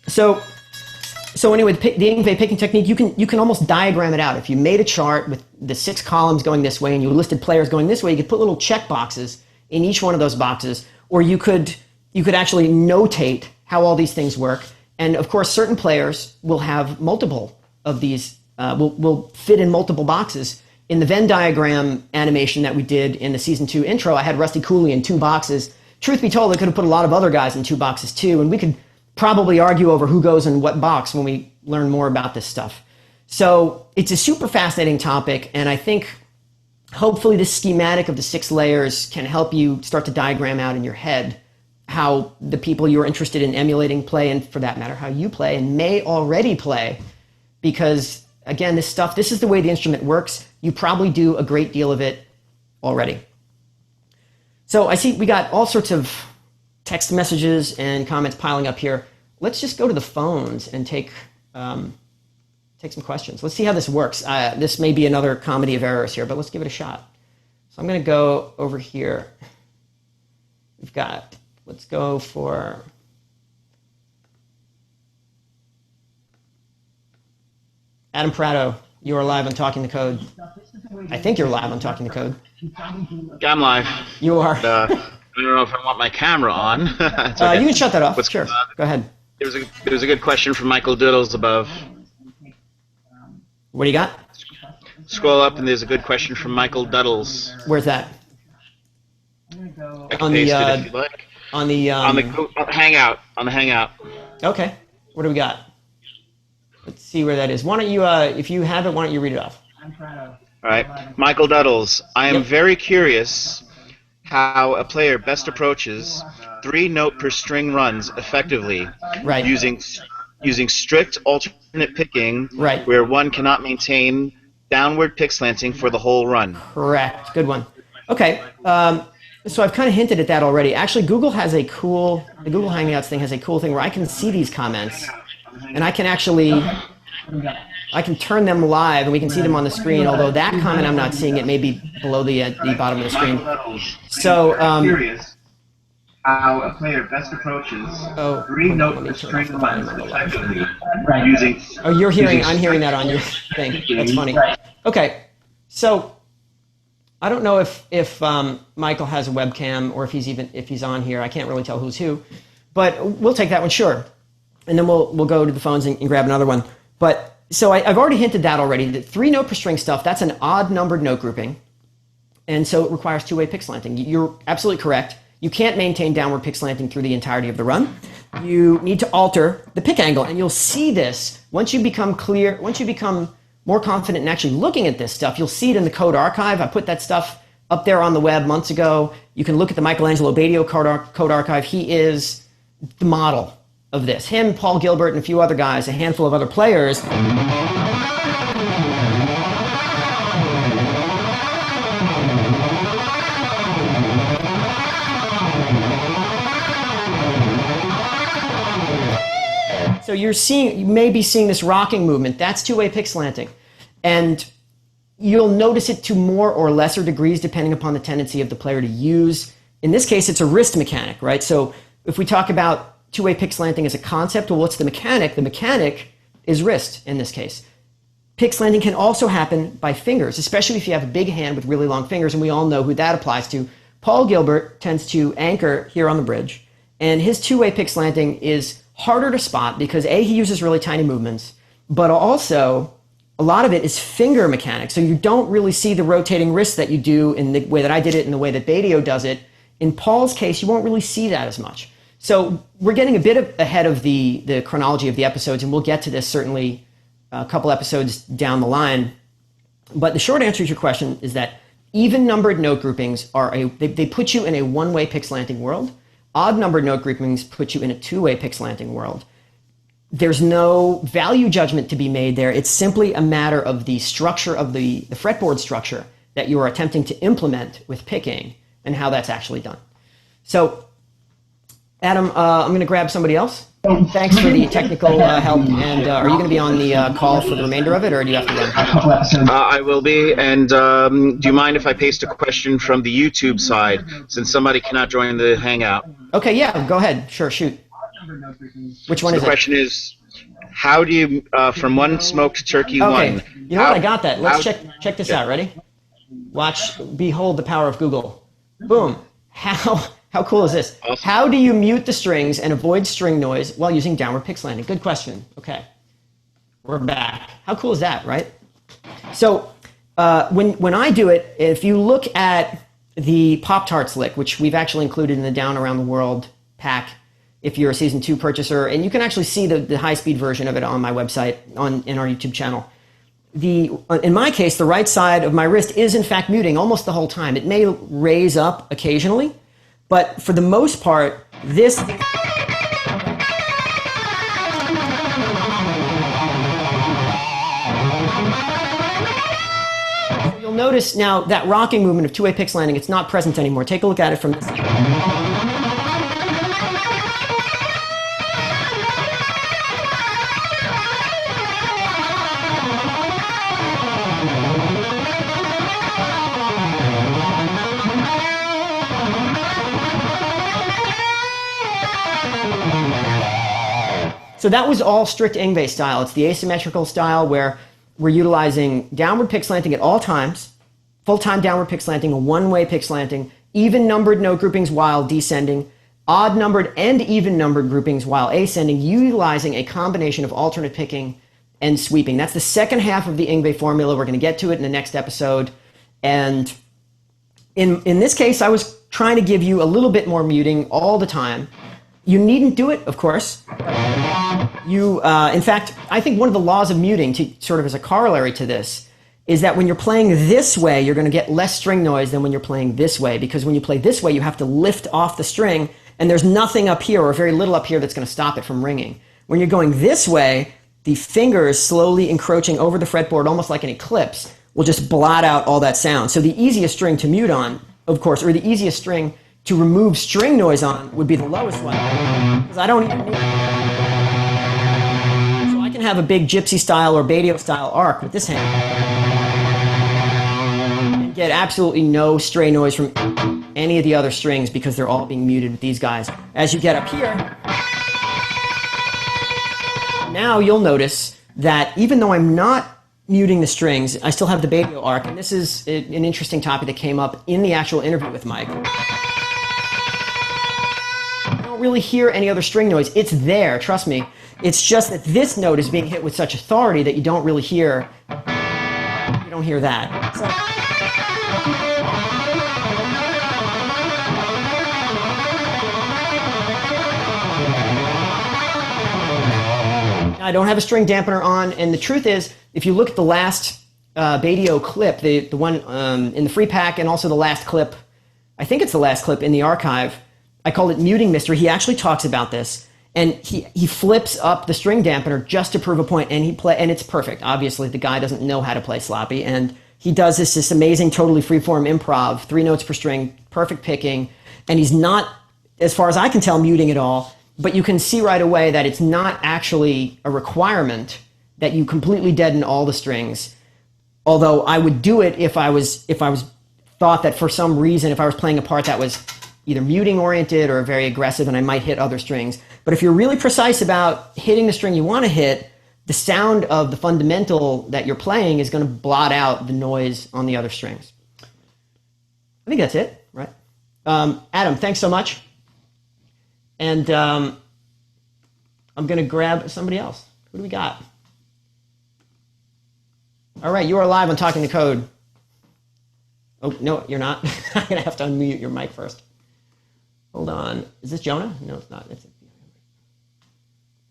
So anyway, the Yngwie picking technique, you can almost diagram it out. If you made a chart with the 6 columns going this way and you listed players going this way, you could put little check boxes in each one of those boxes, or you could actually notate how all these things work. And of course, certain players will have multiple of these, will fit in multiple boxes. In the Venn diagram animation that we did in the season 2 intro, I had Rusty Cooley in 2 boxes. Truth be told, I could have put a lot of other guys in 2 boxes too, and we could probably argue over who goes in what box when we learn more about this stuff. So it's a super fascinating topic, and I think hopefully this schematic of the 6 layers can help you start to diagram out in your head how the people you're interested in emulating play, and for that matter, how you play and may already play. Because again, this is the way the instrument works. You probably do a great deal of it already. So I see we got all sorts of text messages and comments piling up here. Let's just go to the phones and take some questions. Let's see how this works. This may be another comedy of errors here, but let's give it a shot. So I'm going to go over here. We've got, let's go for Adam Prado. You are live on Talking the Code. I think you're live on Talking the Code. Yeah, I'm live. You are. I don't know if I want my camera on. Okay. You can shut that off. Sure. Go ahead. There was a good question from Michael Doodles above. What do you got? Scroll up, and there's a good question from Michael Duddles. Where's that? I can paste it if you like. On the Hangout. On the Hangout. Okay. What do we got? Let's see where that is. Why don't you, if you have it, why don't you read it off? All right. Michael Duddles. I am very curious how a player best approaches 3-note per string runs effectively, right, using strict alternate picking, right, where one cannot maintain downward pickslanting for the whole run. Correct. Good one. Okay. So I've kind of hinted at that already. Actually, Google has the Google Hangouts thing has a cool thing where I can see these comments, and I can actually, I can turn them live, and we can see them on the screen, although that comment I'm not seeing. It may be below the bottom of the screen. So, curious how a player best approaches 3-note per string runs effectively using... Oh, you're hearing, I'm hearing that on your thing. That's funny. Okay, so I don't know if Michael has a webcam or if he's on here. I can't really tell who's who, but we'll take that one, sure. And then we'll go to the phones and grab another one. But so I've already hinted that already. The 3-note per string stuff, that's an odd numbered note grouping, and so it requires 2-way pickslanting. You're absolutely correct. You can't maintain downward pickslanting through the entirety of the run. You need to alter the pick angle, and you'll see this once you become more confident in actually looking at this stuff. You'll see it in the code archive. I put that stuff up there on the web months ago. You can look at the Michelangelo Batio code archive. He is the model of this. Him, Paul Gilbert, and a few other guys, a handful of other players. So you may be seeing this rocking movement. That's 2-way pickslanting. And you'll notice it to more or lesser degrees depending upon the tendency of the player to use. In this case, it's a wrist mechanic, right? So if we talk about 2-way pickslanting as a concept, well, what's the mechanic? The mechanic is wrist in this case. Pickslanting can also happen by fingers, especially if you have a big hand with really long fingers, and we all know who that applies to. Paul Gilbert tends to anchor here on the bridge, and his 2-way pickslanting is harder to spot because A, he uses really tiny movements, but also a lot of it is finger mechanics. So you don't really see the rotating wrist that you do in the way that I did it and the way that Batio does it. In Paul's case, you won't really see that as much. So we're getting a bit ahead of the chronology of the episodes, and we'll get to this certainly a couple episodes down the line. But the short answer to your question is that even numbered note groupings they put you in a 1-way pickslanting world. Odd numbered note groupings put you in a 2-way pickslanting world. There's no value judgment to be made there. It's simply a matter of the structure of the fretboard structure that you are attempting to implement with picking and how that's actually done. So, Adam, I'm going to grab somebody else. Thanks for the technical help. And are you going to be on the call for the remainder of it, or do you have to go? I will be. And do you mind if I paste a question from the YouTube side, since somebody cannot join the Hangout? Okay, yeah, go ahead. Sure, shoot. Which one is it? The question is, how do you, from one smoked turkey okay. one? You know what? I got that. Let's check this out. Ready? Watch. Behold the power of Google. Boom. How cool is this? Awesome. How do you mute the strings and avoid string noise while using downward pickslanting? Good question. Okay. We're back. How cool is that, right? So when I do it, if you look at the Pop-Tarts lick, which we've actually included in the Down Around the World pack, if you're a Season 2 purchaser, and you can actually see the high-speed version of it on my website, in our YouTube channel. In my case, the right side of my wrist is in fact muting almost the whole time. It may raise up occasionally, but for the most part, this... You'll notice now that rocking movement of two-way Pickslanting, it's not present anymore. Take a look at it from this side. So that was all strict Yngwie style. It's the asymmetrical style where we're utilizing downward Pickslanting at all times, full-time downward Pickslanting, a one-way Pickslanting, even-numbered note groupings while descending, odd-numbered and even-numbered groupings while ascending, utilizing a combination of alternate picking and sweeping. That's the second half of the Yngwie formula. We're going to get to it in the next episode. And in this case, I was trying to give you a little bit more muting all the time. You needn't do it, of course. In fact, I think one of the laws of muting, sort of as a corollary to this, is that when you're playing this way, you're going to get less string noise than when you're playing this way, because when you play this way, you have to lift off the string, and there's nothing up here, or very little up here, that's going to stop it from ringing. When you're going this way, the fingers slowly encroaching over the fretboard, almost like an eclipse, will just blot out all that sound. So the easiest string to mute on, of course, or the easiest string to remove string noise on would be the lowest one, because I don't even need it. So I can have a big gypsy-style or Batio-style arc with this hand and get absolutely no stray noise from any of the other strings because they're all being muted with these guys. As you get up here, now you'll notice that even though I'm not muting the strings, I still have the Batio arc, and this is an interesting topic that came up in the actual interview with Mike. Really hear any other string noise. It's there, trust me. It's just that this note is being hit with such authority that you don't really hear, you don't hear that. So, I don't have a string dampener on, and the truth is, if you look at the last Batio clip, the one in the free pack, and also the last clip, I think it's the last clip in the archive, I call it Muting Mystery. He actually talks about this, and he flips up the string dampener just to prove a point, and and it's perfect. Obviously, the guy doesn't know how to play sloppy, and he does this amazing, totally freeform improv, 3 notes per string, perfect picking, and he's not, as far as I can tell, muting at all. But you can see right away that it's not actually a requirement that you completely deaden all the strings. Although I would do it if I was thought that for some reason, if I was playing a part that was either muting oriented or very aggressive, and I might hit other strings. But if you're really precise about hitting the string you want to hit, the sound of the fundamental that you're playing is going to blot out the noise on the other strings. I think that's it, right? Adam, thanks so much. And I'm going to grab somebody else. Who do we got? All right, you are live on Talking the Code. Oh, no, you're not. I'm going to have to unmute your mic first. Hold on. Is this Jonah? No, it's not.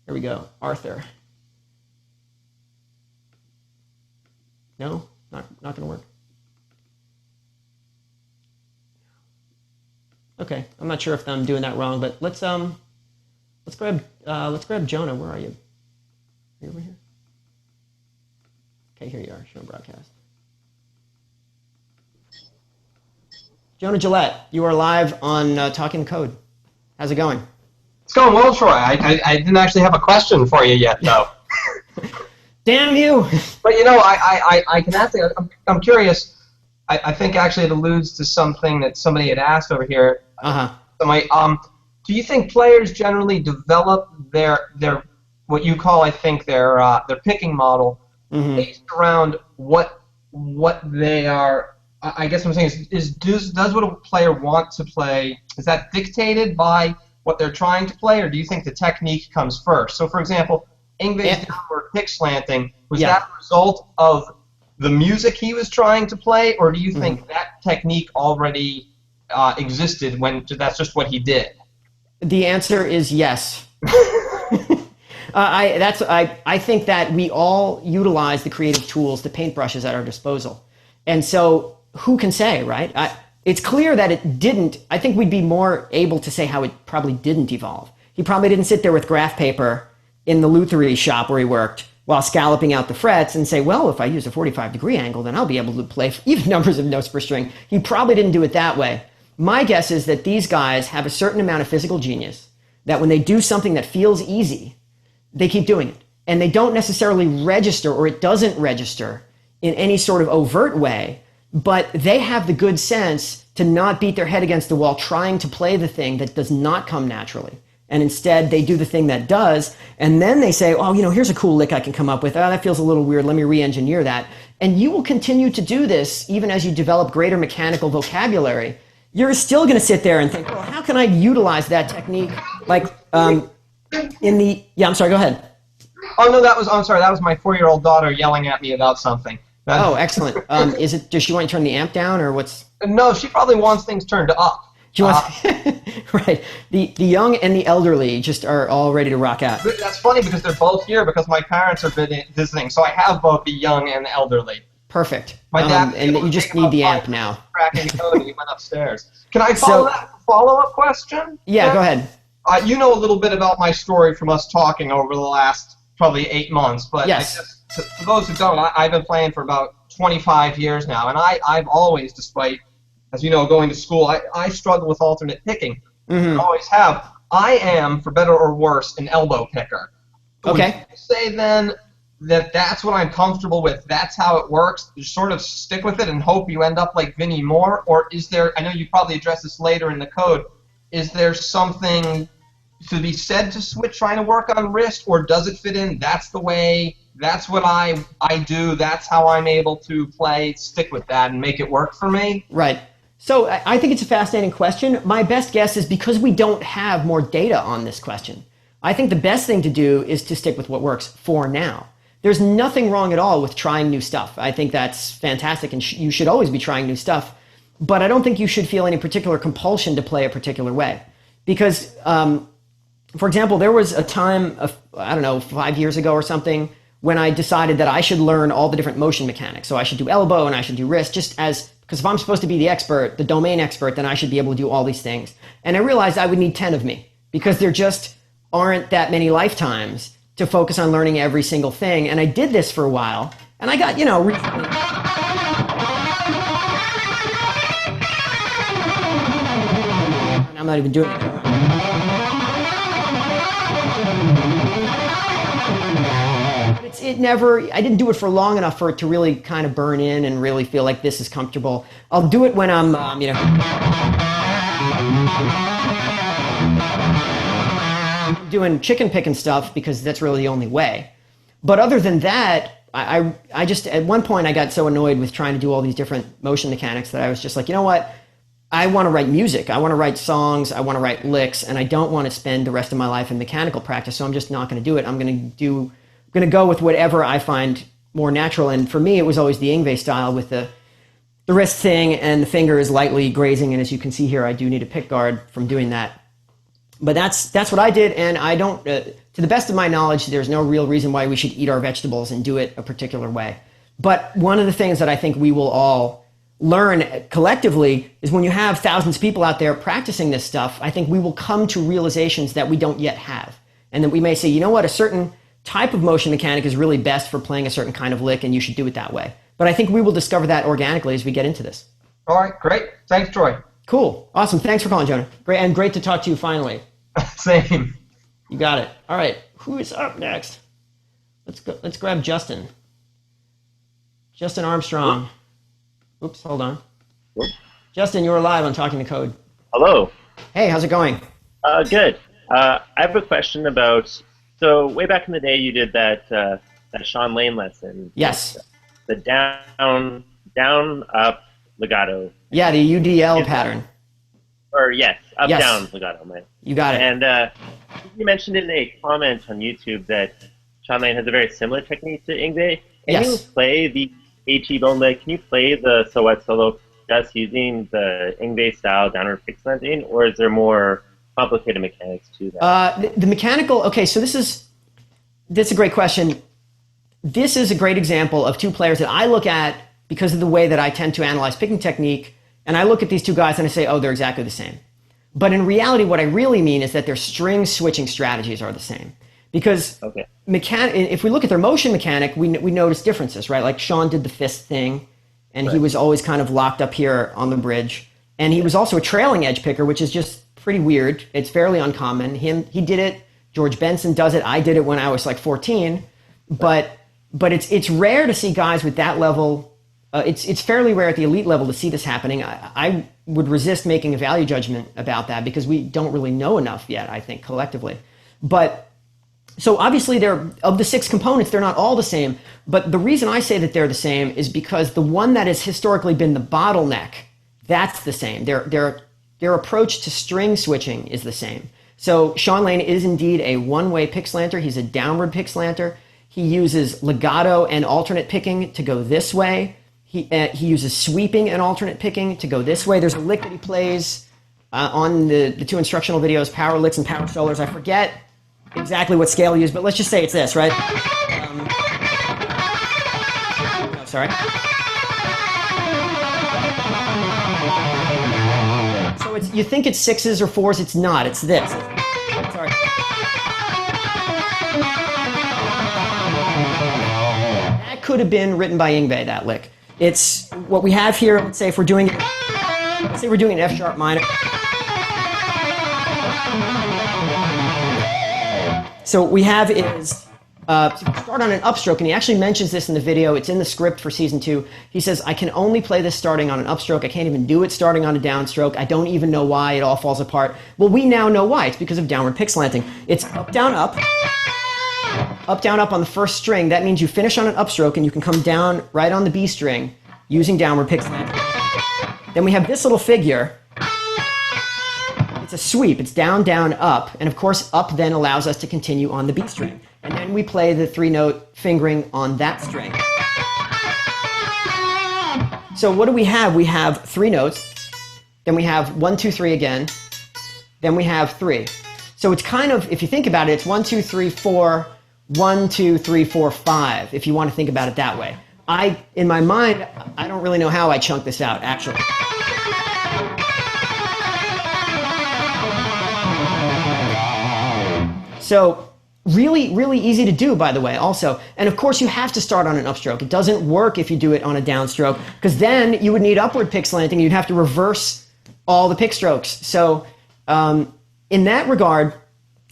Here we go. Arthur. No? Not going to work? Okay. I'm not sure if I'm doing that wrong, but let's grab Jonah. Where are you? Are you over here? Okay, here you are. Show broadcast. Jonah Gillette, you are live on Talking Code. How's it going? It's going well, Troy. I didn't actually have a question for you yet, though. Damn you! But you know, I can ask. I'm curious. I think actually it alludes to something that somebody had asked over here. Do you think players generally develop their what you call, I think, their picking model based around what they are? I guess what I'm saying is does what a player want to play, is that dictated by what they're trying to play, or do you think the technique comes first? So, for example, Yngwie's downward Pickslanting, was that a result of the music he was trying to play, or do you think that technique already existed when that's just what he did? The answer is yes. I think that we all utilize the creative tools, the paintbrushes at our disposal. And so who can say, right? It's clear that it didn't. I think we'd be more able to say how it probably didn't evolve. He probably didn't sit there with graph paper in the lutherie shop where he worked while scalloping out the frets and say, well, if I use a 45-degree angle, then I'll be able to play even numbers of notes per string. He probably didn't do it that way. My guess is that these guys have a certain amount of physical genius, that when they do something that feels easy, they keep doing it. And they don't necessarily register, or it doesn't register in any sort of overt way, but they have the good sense to not beat their head against the wall trying to play the thing that does not come naturally. And instead, they do the thing that does, and then they say, oh, here's a cool lick I can come up with. Oh, that feels a little weird. Let me re-engineer that. And you will continue to do this even as you develop greater mechanical vocabulary. You're still going to sit there and think, well, how can I utilize that technique? Like I'm sorry, go ahead. Oh, no, I'm sorry, that was my 4-year-old daughter yelling at me about something. Oh, excellent. Does she want you to turn the amp down, or what's? No, she probably wants things turned up. She wants, right. The young and the elderly just are all ready to rock out. That's funny because they're both here because my parents are visiting, so I have both the young and the elderly. Perfect. My dad and you just need the amp now. Cracking code and he went upstairs. Can I follow-up question? Yeah, go ahead. You know a little bit about my story from us talking over the last probably 8 months, but yes. For those who don't, I've been playing for about 25 years now, and I've always, despite, as you know, going to school, I struggle with alternate picking. Mm-hmm. I always have. I am, for better or worse, an elbow picker. Okay. Would you say then that's what I'm comfortable with, that's how it works, you sort of stick with it and hope you end up like Vinnie Moore? Or is there, I know you probably address this later in the code, is there something to be said to trying to work on wrist, or does it fit in, that's the way, that's what I do, that's how I'm able to play, stick with that and make it work for me? Right. So I think it's a fascinating question. My best guess is because we don't have more data on this question, I think the best thing to do is to stick with what works for now. There's nothing wrong at all with trying new stuff. I think that's fantastic, and you should always be trying new stuff. But I don't think you should feel any particular compulsion to play a particular way. Because, for example, there was a time, 5 years ago or something, when I decided that I should learn all the different motion mechanics. So I should do elbow and I should do wrist, because if I'm supposed to be the expert, the domain expert, then I should be able to do all these things. And I realized I would need 10 of me, because there just aren't that many lifetimes to focus on learning every single thing. And I did this for a while, and I got, I'm not even doing it. I didn't do it for long enough for it to really kind of burn in and really feel like this is comfortable. I'll do it when I'm, doing chicken picking stuff, because that's really the only way. But other than that, I just, at one point I got so annoyed with trying to do all these different motion mechanics that I was just like, you know what? I want to write music. I want to write songs. I want to write licks, and I don't want to spend the rest of my life in mechanical practice. So I'm just not going to do it. I'm going to go with whatever I find more natural. And for me, it was always the Yngwie-style with the wrist thing and the fingers lightly grazing. And as you can see here, I do need a pick guard from doing that. But that's what I did, and I don't, to the best of my knowledge, there's no real reason why we should eat our vegetables and do it a particular way. But one of the things that I think we will all learn collectively is when you have thousands of people out there practicing this stuff, I think we will come to realizations that we don't yet have. And that we may say, you know what, a certain type of motion mechanic is really best for playing a certain kind of lick, and you should do it that way. But I think we will discover that organically as we get into this. All right, great. Thanks, Troy. Cool. Awesome. Thanks for calling, Jonah. Great, and great to talk to you finally. Same. You got it. All right. Who is up next? Let's grab Justin. Justin Armstrong. Oops, hold on. Justin, you're live on Talking to Code. Hello. Hey, how's it going? Good. I have a question about, so way back in the day you did that Shawn Lane lesson. Yes. The down, up, legato. Yeah, the UDL pattern. Yes, up, down, legato. Man. You got it. And you mentioned in a comment on YouTube that Shawn Lane has a very similar technique to Yngwie. Can you play the HE bone lick? Can you play the So What Solo just using the Yngwie-style downward Pickslanting, or is there more complicated mechanics to that? The mechanical, okay, so this is a great question. This is a great example of two players that I look at because of the way that I tend to analyze picking technique, and I look at these two guys and I say, oh, they're exactly the same. But in reality, what I really mean is that their string switching strategies are the same. Because if we look at their motion mechanic, we notice differences, right? Like Shawn did the fist thing, and he was always kind of locked up here on the bridge. And he was also a trailing edge picker, which is just pretty weird. It's fairly uncommon. He did it. George Benson does it. I did it when I was like 14. But it's rare to see guys with that level. It's fairly rare at the elite level to see this happening. I would resist making a value judgment about that because we don't really know enough yet, I think, collectively. But so obviously, of the 6 components, they're not all the same. But the reason I say that they're the same is because the one that has historically been the bottleneck, that's the same. Their approach to string switching is the same. So Shawn Lane is indeed a one-way pickslanter. He's a downward pickslanter. He uses legato and alternate picking to go this way. He uses sweeping and alternate picking to go this way. There's a lick that he plays on the 2 instructional videos, power licks and power solos. I forget exactly what scale he used, but let's just say it's this, right? No, sorry. So you think it's 6s or 4s, it's not, it's this. Sorry. That could have been written by Yngwie, that lick. It's what we have here, let's say we're doing an F sharp minor. So what we have is start on an upstroke, and he actually mentions this in the video. It's in the script for season 2. He says, I can only play this starting on an upstroke. I can't even do it starting on a downstroke. I don't even know why. It all falls apart. Well, we now know why. It's because of downward pickslanting. It's up, down, up on the first string. That means you finish on an upstroke, and you can come down right on the B string using downward pickslanting. Then we have this little figure. It's a sweep. It's down, down, up. And of course, up then allows us to continue on the B string. And then we play the 3-note fingering on that string. So what do we have? We have 3 notes. Then we have 1, 2, 3 again. Then we have 3. So it's kind of, if you think about it, it's 1, 2, 3, 4, 1, 2, 3, 4, 5, if you want to think about it that way. In my mind, I don't really know how I chunk this out, actually. So really, really easy to do, by the way, also. And of course, you have to start on an upstroke. It doesn't work if you do it on a downstroke, because then you would need upward pickslanting. You'd have to reverse all the pick strokes. So in that regard,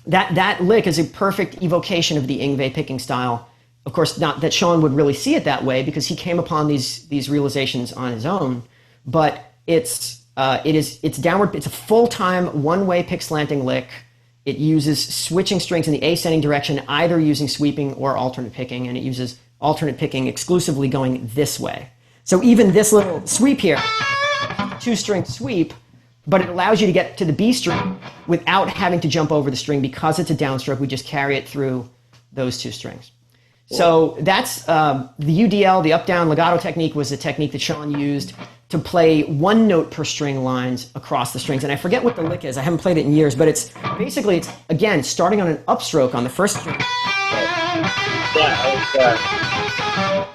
that lick is a perfect evocation of the Yngwie picking style. Of course, not that Shawn would really see it that way, because he came upon these realizations on his own. But it's downward. It's a full-time one-way pickslanting lick. It uses switching strings in the ascending direction, either using sweeping or alternate picking, and it uses alternate picking exclusively going this way. So even this little sweep here, 2-string sweep, but it allows you to get to the B string without having to jump over the string. Because it's a downstroke, we just carry it through those 2 strings. So that's the UDL, the up-down legato technique, was a technique that Shawn used to play 1 note per string lines across the strings. And I forget what the lick is. I haven't played it in years, but it's again, starting on an upstroke on the first string.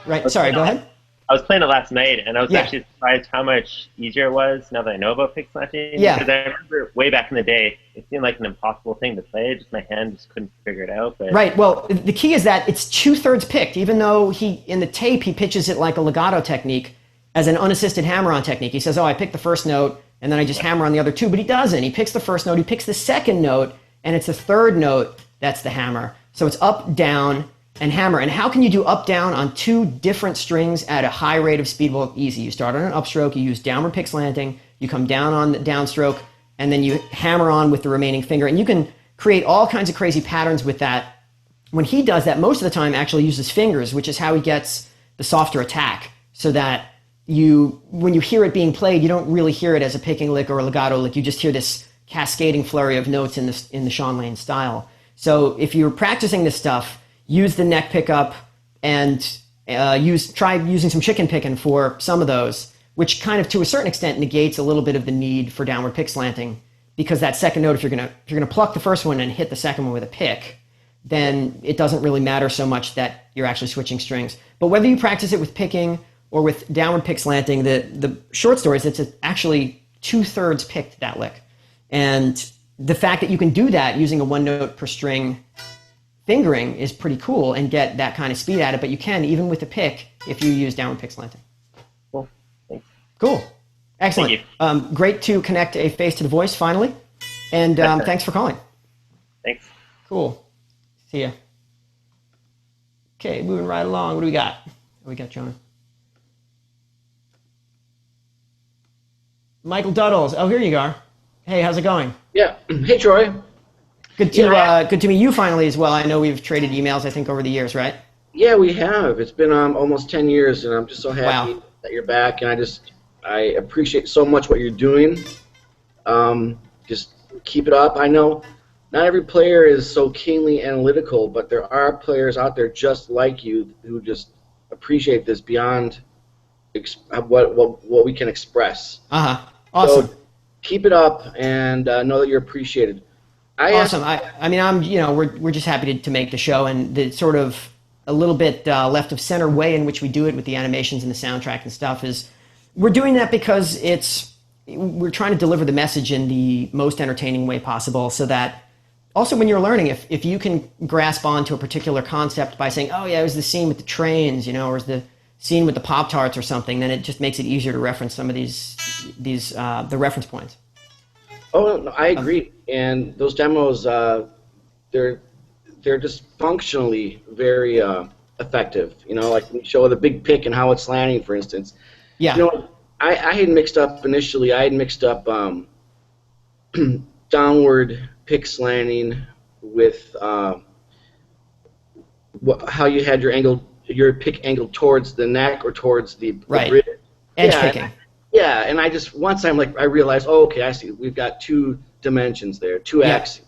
Right, sorry, go ahead. I was playing it last night, and I was actually surprised how much easier it was now that I know about Pickslanting. Yeah. Because I remember way back in the day, it seemed like an impossible thing to play. Just my hand just couldn't figure it out. But right. Well, the key is that it's 2/3 picked, even though in the tape he pitches it like a legato technique as an unassisted hammer-on technique. He says, oh, I picked the first note, and then I just hammer on the other 2. But he doesn't. He picks the first note, he picks the second note, and it's the 3rd note that's the hammer. So it's up, down, and hammer. And how can you do up, down on 2 different strings at a high rate of speed? Well, easy. You start on an upstroke, you use downward pickslanting, you come down on the downstroke, and then you hammer on with the remaining finger. And you can create all kinds of crazy patterns with that. When he does that, most of the time actually uses fingers, which is how he gets the softer attack, so that when you hear it being played, you don't really hear it as a picking lick or a legato lick. You just hear this cascading flurry of notes in the Shawn Lane style. So if you're practicing this stuff, use the neck pickup and try using some chicken picking for some of those, which kind of to a certain extent negates a little bit of the need for downward pickslanting, because that second note, if you're gonna pluck the first one and hit the second one with a pick, then it doesn't really matter so much that you're actually switching strings. But whether you practice it with picking or with downward pick slanting, the short story is it's actually 2/3 picked that lick. And the fact that you can do that using a 1 note per string fingering is pretty cool and get that kind of speed at it, but you can even with a pick if you use downward pick slanting. Cool. Thanks. Cool. Excellent. Thank you. Great to connect a face to the voice finally. And thanks for calling. Thanks. Cool. See ya. Okay, moving right along. What do we got? What do we got, John? Michael Duddles. Oh, here you are. Hey, how's it going? Yeah. Hey, Troy. Good to meet you finally as well. I know we've traded emails, I think, over the years, right? Yeah, we have. It's been almost 10 years, and I'm just so happy that you're back. And I appreciate so much what you're doing. Just keep it up. I know not every player is so keenly analytical, but there are players out there just like you who just appreciate this beyond what we can express. Awesome. So keep it up, and know that you're appreciated. Awesome. We're just happy to make the show, and the sort of a little bit left of center way in which we do it with the animations and the soundtrack and stuff is we're doing that because we're trying to deliver the message in the most entertaining way possible, so that also when you're learning, if you can grasp onto a particular concept by saying, oh yeah, it was the scene with the trains, or it was the scene with the Pop-Tarts or something, then it just makes it easier to reference some of the reference points. Oh, no, I agree. And those demos, they're just functionally very effective. Like when you show the big pick and how it's landing, for instance. Yeah. I had mixed up initially. I had mixed up downward pick slanting with how you had your pick angle towards the neck or towards the bridge. Edge picking. Yeah, and I realized, oh, okay, I see. We've got 2 dimensions there, 2 axes.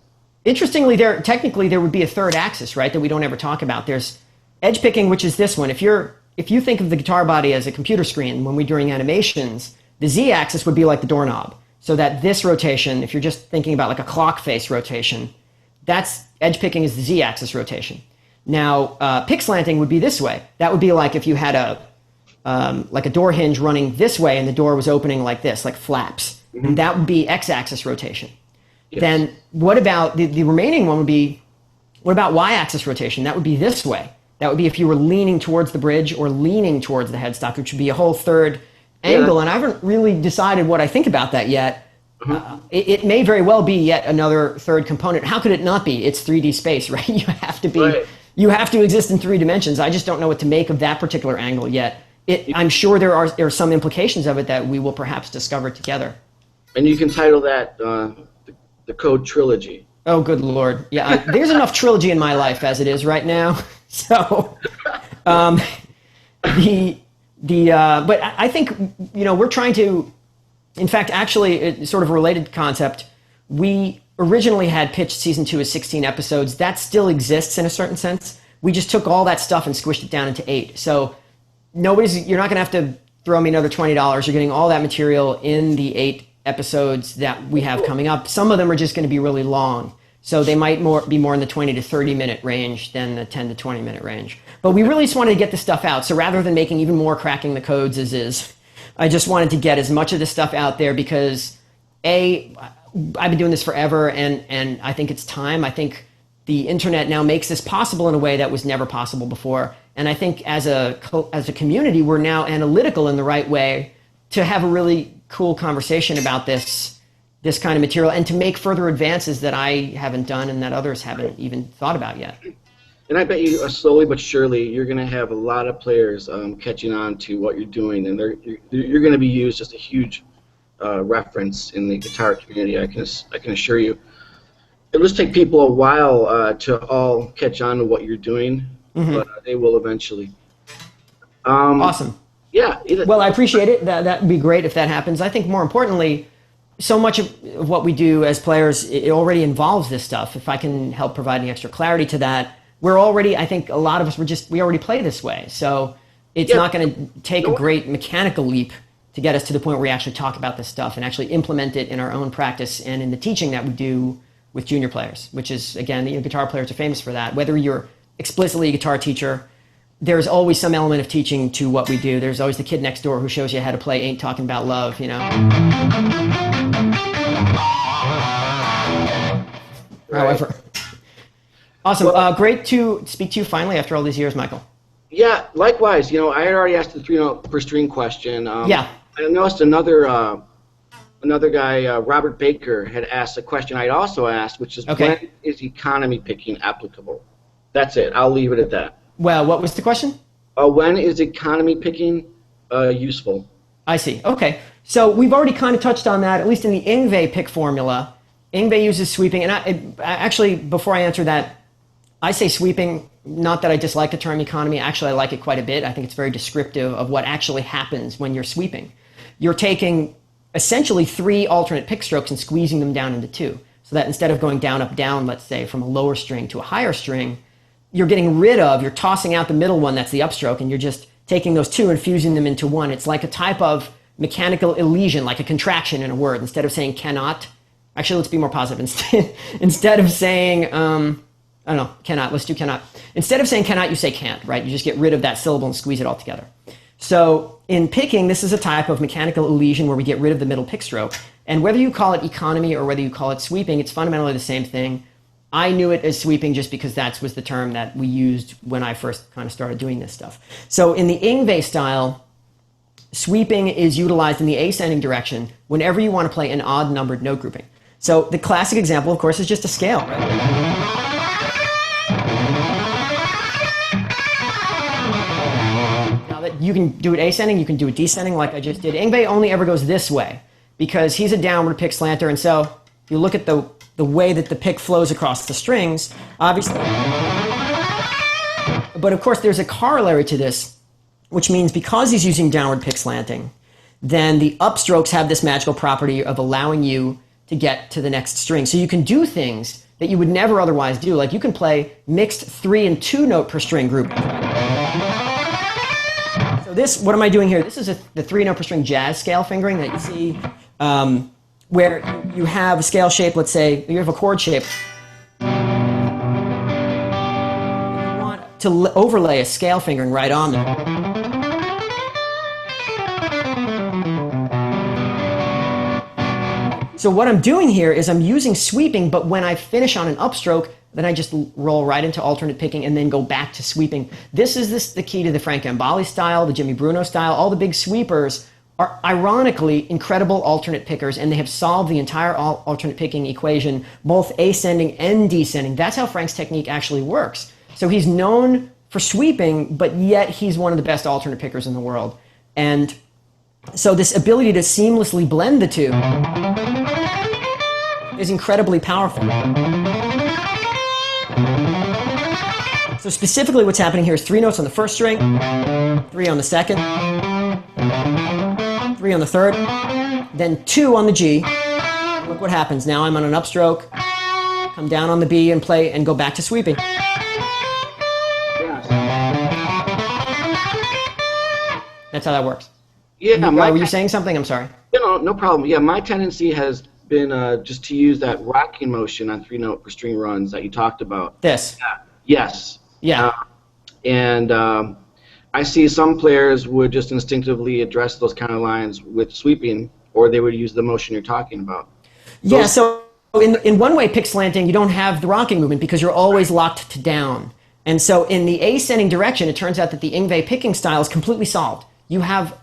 Interestingly, technically there would be a third axis, right, that we don't ever talk about. There's edge picking, which is this one. If you think of the guitar body as a computer screen, when we're doing animations, the z-axis would be like the doorknob. So that this rotation, if you're just thinking about like a clock face rotation, that's edge picking is the z-axis rotation. Now, pick slanting would be this way. That would be like if you had like a door hinge running this way and the door was opening like this, like flaps. Mm-hmm. And that would be x-axis rotation. Yes. Then what about the remaining one would be, what about y-axis rotation? That would be this way. That would be if you were leaning towards the bridge or leaning towards the headstock, which would be a whole third angle. And I haven't really decided what I think about that yet. Mm-hmm. It may very well be yet another third component. How could it not be? It's 3D space, right? You have to be. Right. You have to exist in 3 dimensions. I just don't know what to make of that particular angle yet. I'm sure there are some implications of it that we will perhaps discover together. And you can title that the Code Trilogy. Oh, good Lord. Yeah, there's enough trilogy in my life as it is right now. So, but I think, we're trying to, in fact, actually, it's sort of a related concept. We originally had pitched season 2 as 16 episodes. That still exists in a certain sense. We just took all that stuff and squished it down into 8. So you're not going to have to throw me another $20. You're getting all that material in the 8 episodes that we have coming up. Some of them are just going to be really long. So they might be more in the 20 to 30 minute range than the 10 to 20 minute range. But we really just wanted to get this stuff out. So rather than making even more cracking the codes as is, I just wanted to get as much of this stuff out there because I've been doing this forever and I think it's time. I think the internet now makes this possible in a way that was never possible before. And I think as a community, we're now analytical in the right way to have a really cool conversation about this kind of material and to make further advances that I haven't done and that others haven't even thought about yet. And I bet you slowly but surely you're going to have a lot of players catching on to what you're doing, and you're going to be used as a huge reference in the guitar community. I can assure you. It'll just take people a while to all catch on to what you're doing, mm-hmm. but they will eventually. Awesome. Yeah. Well, I appreciate it. That would be great if that happens. I think more importantly, so much of what we do as players, it already involves this stuff. If I can help provide any extra clarity to that, I think a lot of us we already play this way. So it's not going to take a great mechanical leap to get us to the point where we actually talk about this stuff and actually implement it in our own practice and in the teaching that we do with junior players, which is, again, guitar players are famous for that. Whether you're explicitly a guitar teacher, there's always some element of teaching to what we do. There's always the kid next door who shows you how to play Ain't Talking About Love, However. Awesome. Great to speak to you finally after all these years, Michael. Yeah, likewise. I had already asked the 3-note per string question. Yeah. I noticed another guy, Robert Baker, had asked a question I'd also asked, which is when is economy picking applicable? That's it. I'll leave it at that. Well, what was the question? When is economy picking useful? I see. Okay. So we've already kind of touched on that, at least in the Yngwie pick formula. Yngwie uses sweeping. And actually, before I answer that, I say sweeping, not that I dislike the term economy. Actually, I like it quite a bit. I think it's very descriptive of what actually happens when you're sweeping. You're taking essentially 3 alternate pick strokes and squeezing them down into 2. So that instead of going down, up, down, let's say, from a lower string to a higher string, you're tossing out the middle one, that's the upstroke, and you're just taking those 2 and fusing them into 1. It's like a type of mechanical elision, like a contraction in a word. Instead of saying cannot, actually, let's be more positive. Instead of saying, cannot, let's do cannot. Instead of saying cannot, you say can't, right? You just get rid of that syllable and squeeze it all together. So in picking, this is a type of mechanical elision where we get rid of the middle pick stroke. And whether you call it economy or whether you call it sweeping, it's fundamentally the same thing. I knew it as sweeping just because that was the term that we used when I first kind of started doing this stuff. So in the Yngwie-style, sweeping is utilized in the ascending direction whenever you want to play an odd-numbered note grouping. So the classic example, of course, is just a scale, right? You can do it ascending, you can do it descending like I just did. Yngwie only ever goes this way because he's a downward pick slanter, and so if you look at the way that the pick flows across the strings, obviously. But of course there's a corollary to this, which means because he's using downward pick slanting, then the upstrokes have this magical property of allowing you to get to the next string. So you can do things that you would never otherwise do. Like you can play mixed 3- and 2-note per string group. This, what am I doing here? This is the 3-note per string jazz scale fingering that you see where you have a scale shape, let's say, you have a chord shape. You want to overlay a scale fingering right on there. So what I'm doing here is I'm using sweeping, but when I finish on an upstroke, then I just roll right into alternate picking and then go back to sweeping. This is the key to the Frank Gambale style, the Jimmy Bruno style. All the big sweepers are ironically incredible alternate pickers, and they have solved the entire alternate picking equation, both ascending and descending. That's how Frank's technique actually works. So he's known for sweeping, but yet he's one of the best alternate pickers in the world. And so this ability to seamlessly blend the two is incredibly powerful. So specifically what's happening here is 3 notes on the first string, 3 on the second, 3 on the third, then 2 on the G. Look what happens. Now I'm on an upstroke, come down on the B and play and go back to sweeping. That's how that works. Yeah, were you saying something? I'm sorry. No problem. Yeah, my tendency has been just to use that rocking motion on 3-note per string runs that you talked about. This? Yes. Yeah. I see some players would just instinctively address those kind of lines with sweeping, or they would use the motion you're talking about. Yeah, so in one way, pick slanting, you don't have the rocking movement because you're always locked to down. And so in the ascending direction, it turns out that the Yngwie picking style is completely solved. You have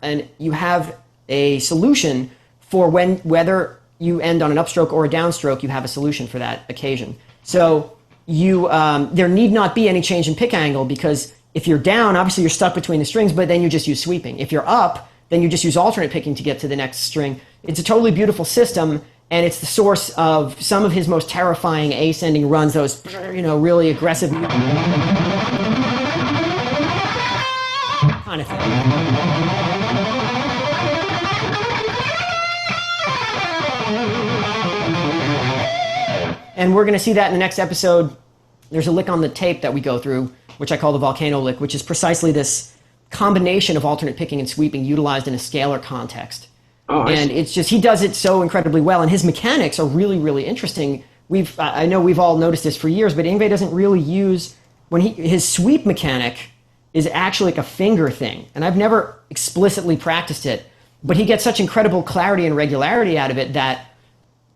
a solution for whether you end on an upstroke or a downstroke, you have a solution for that occasion. So there need not be any change in pick angle because if you're down, obviously you're stuck between the strings, but then you just use sweeping. If you're up, then you just use alternate picking to get to the next string. It's a totally beautiful system, and it's the source of some of his most terrifying ascending runs, those really aggressive kind of thing. And we're going to see that in the next episode. There's a lick on the tape that we go through, which I call the volcano lick, which is precisely this combination of alternate picking and sweeping utilized in a scalar context. And it's just, he does it so incredibly well, and his mechanics are really, really interesting. I know we've all noticed this for years, but Yngwie doesn't really use, his sweep mechanic is actually like a finger thing, and I've never explicitly practiced it, but he gets such incredible clarity and regularity out of it that,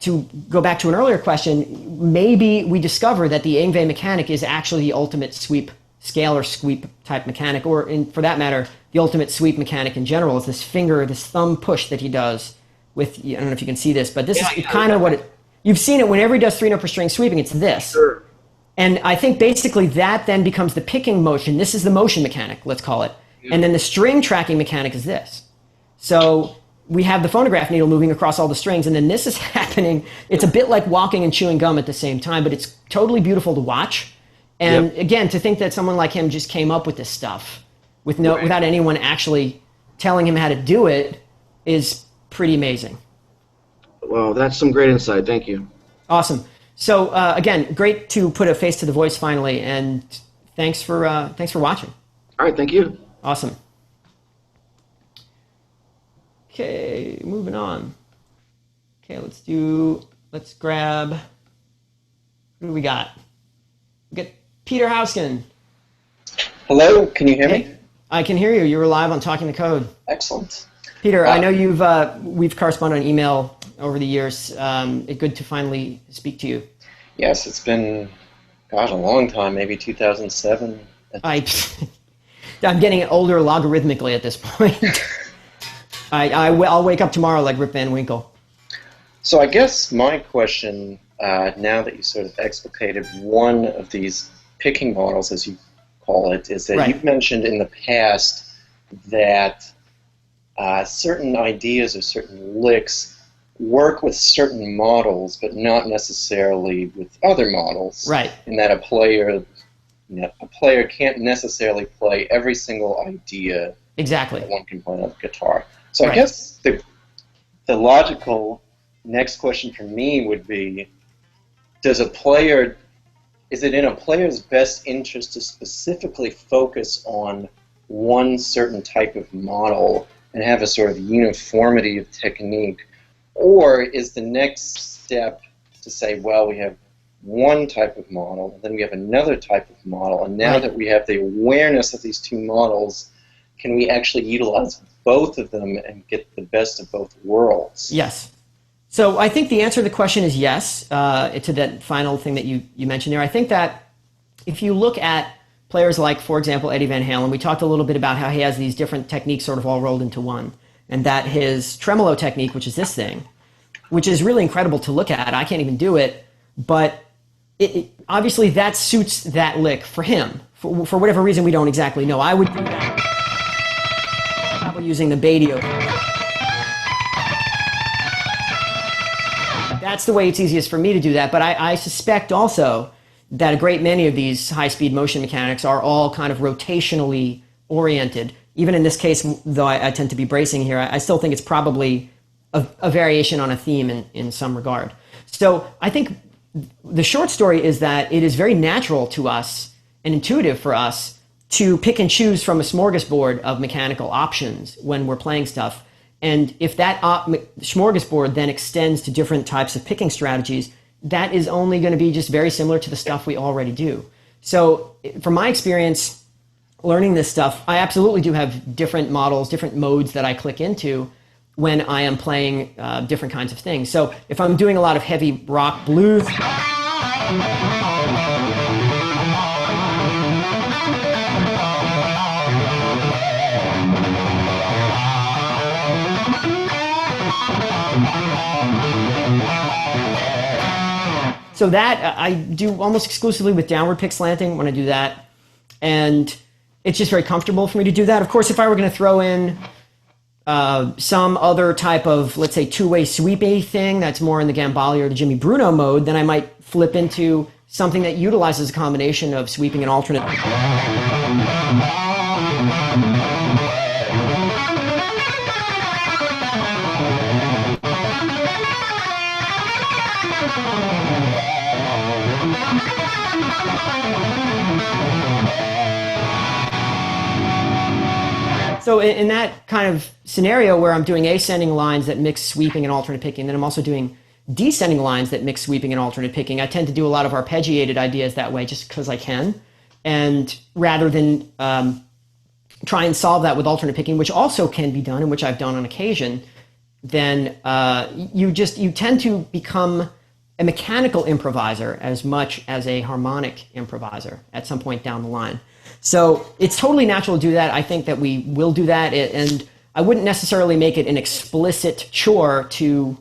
to go back to an earlier question, maybe we discover that the Yngwie mechanic is actually the ultimate sweep scale or sweep type mechanic, or for that matter, the ultimate sweep mechanic in general is this thumb push that he does with, I don't know if you can see this, but this is kind of what you've seen it whenever he does 3 note per string sweeping, it's this. Sure. And I think basically that then becomes the picking motion. This is the motion mechanic, let's call it. And then the string tracking mechanic is this. So we have the phonograph needle moving across all the strings, and then this is happening. It's a bit like walking and chewing gum at the same time, but it's totally beautiful to watch. And again, to think that someone like him just came up with this stuff without anyone actually telling him how to do it is pretty amazing. Well, that's some great insight. Thank you. Awesome. So again, great to put a face to the voice finally, and thanks for watching. All right, thank you. Awesome. Okay, moving on. Okay, let's grab, who do we got? We got Peter Houskin. Hello, can you hear me? I can hear you. You were live on Talking the Code. Excellent. Peter, I know we've corresponded on email over the years. It's good to finally speak to you. Yes, it's been, a long time, maybe 2007. I'm getting older logarithmically at this point. I'll wake up tomorrow like Rip Van Winkle. So I guess my question, now that you sort of explicated one of these picking models, as you call it, is that you've mentioned in the past that certain ideas or certain licks work with certain models, but not necessarily with other models. Right. And that a player can't necessarily play every single idea exactly that one can play on the guitar. So I guess the logical next question for me would be, is it in a player's best interest to specifically focus on one certain type of model and have a sort of uniformity of technique? Or is the next step to say, well, we have one type of model, and then we have another type of model, and now that we have the awareness of these two models, can we actually utilize both of them and get the best of both worlds? Yes. So I think the answer to the question is yes, to that final thing that you mentioned there. I think that if you look at players like, for example, Eddie Van Halen, we talked a little bit about how he has these different techniques sort of all rolled into one, and that his tremolo technique, which is this thing, which is really incredible to look at. I can't even do it, but obviously that suits that lick for him. For whatever reason we don't exactly know. I would do that probably using the Batio. That's the way it's easiest for me to do that, but I suspect also that a great many of these high-speed motion mechanics are all kind of rotationally oriented. Even in this case, though I tend to be bracing here, I still think it's probably a variation on a theme in some regard. So I think the short story is that it is very natural to us and intuitive for us to pick and choose from a smorgasbord of mechanical options when we're playing stuff. And if that smorgasbord then extends to different types of picking strategies, that is only going to be just very similar to the stuff we already do. So from my experience learning this stuff, I absolutely do have different models, different modes that I click into when I am playing different kinds of things. So if I'm doing a lot of heavy rock blues, so that I do almost exclusively with downward Pickslanting when I do that, and it's just very comfortable for me to do that. Of course, if I were going to throw in some other type of, let's say, two-way sweepy thing that's more in the Gambale or the Jimmy Bruno mode, then I might flip into something that utilizes a combination of sweeping and alternate. So in that kind of scenario where I'm doing ascending lines that mix sweeping and alternate picking, then I'm also doing descending lines that mix sweeping and alternate picking. I tend to do a lot of arpeggiated ideas that way just because I can. And rather than try and solve that with alternate picking, which also can be done and which I've done on occasion, then you tend to become a mechanical improviser as much as a harmonic improviser at some point down the line. So it's totally natural to do that. I think that we will do that, and I wouldn't necessarily make it an explicit chore to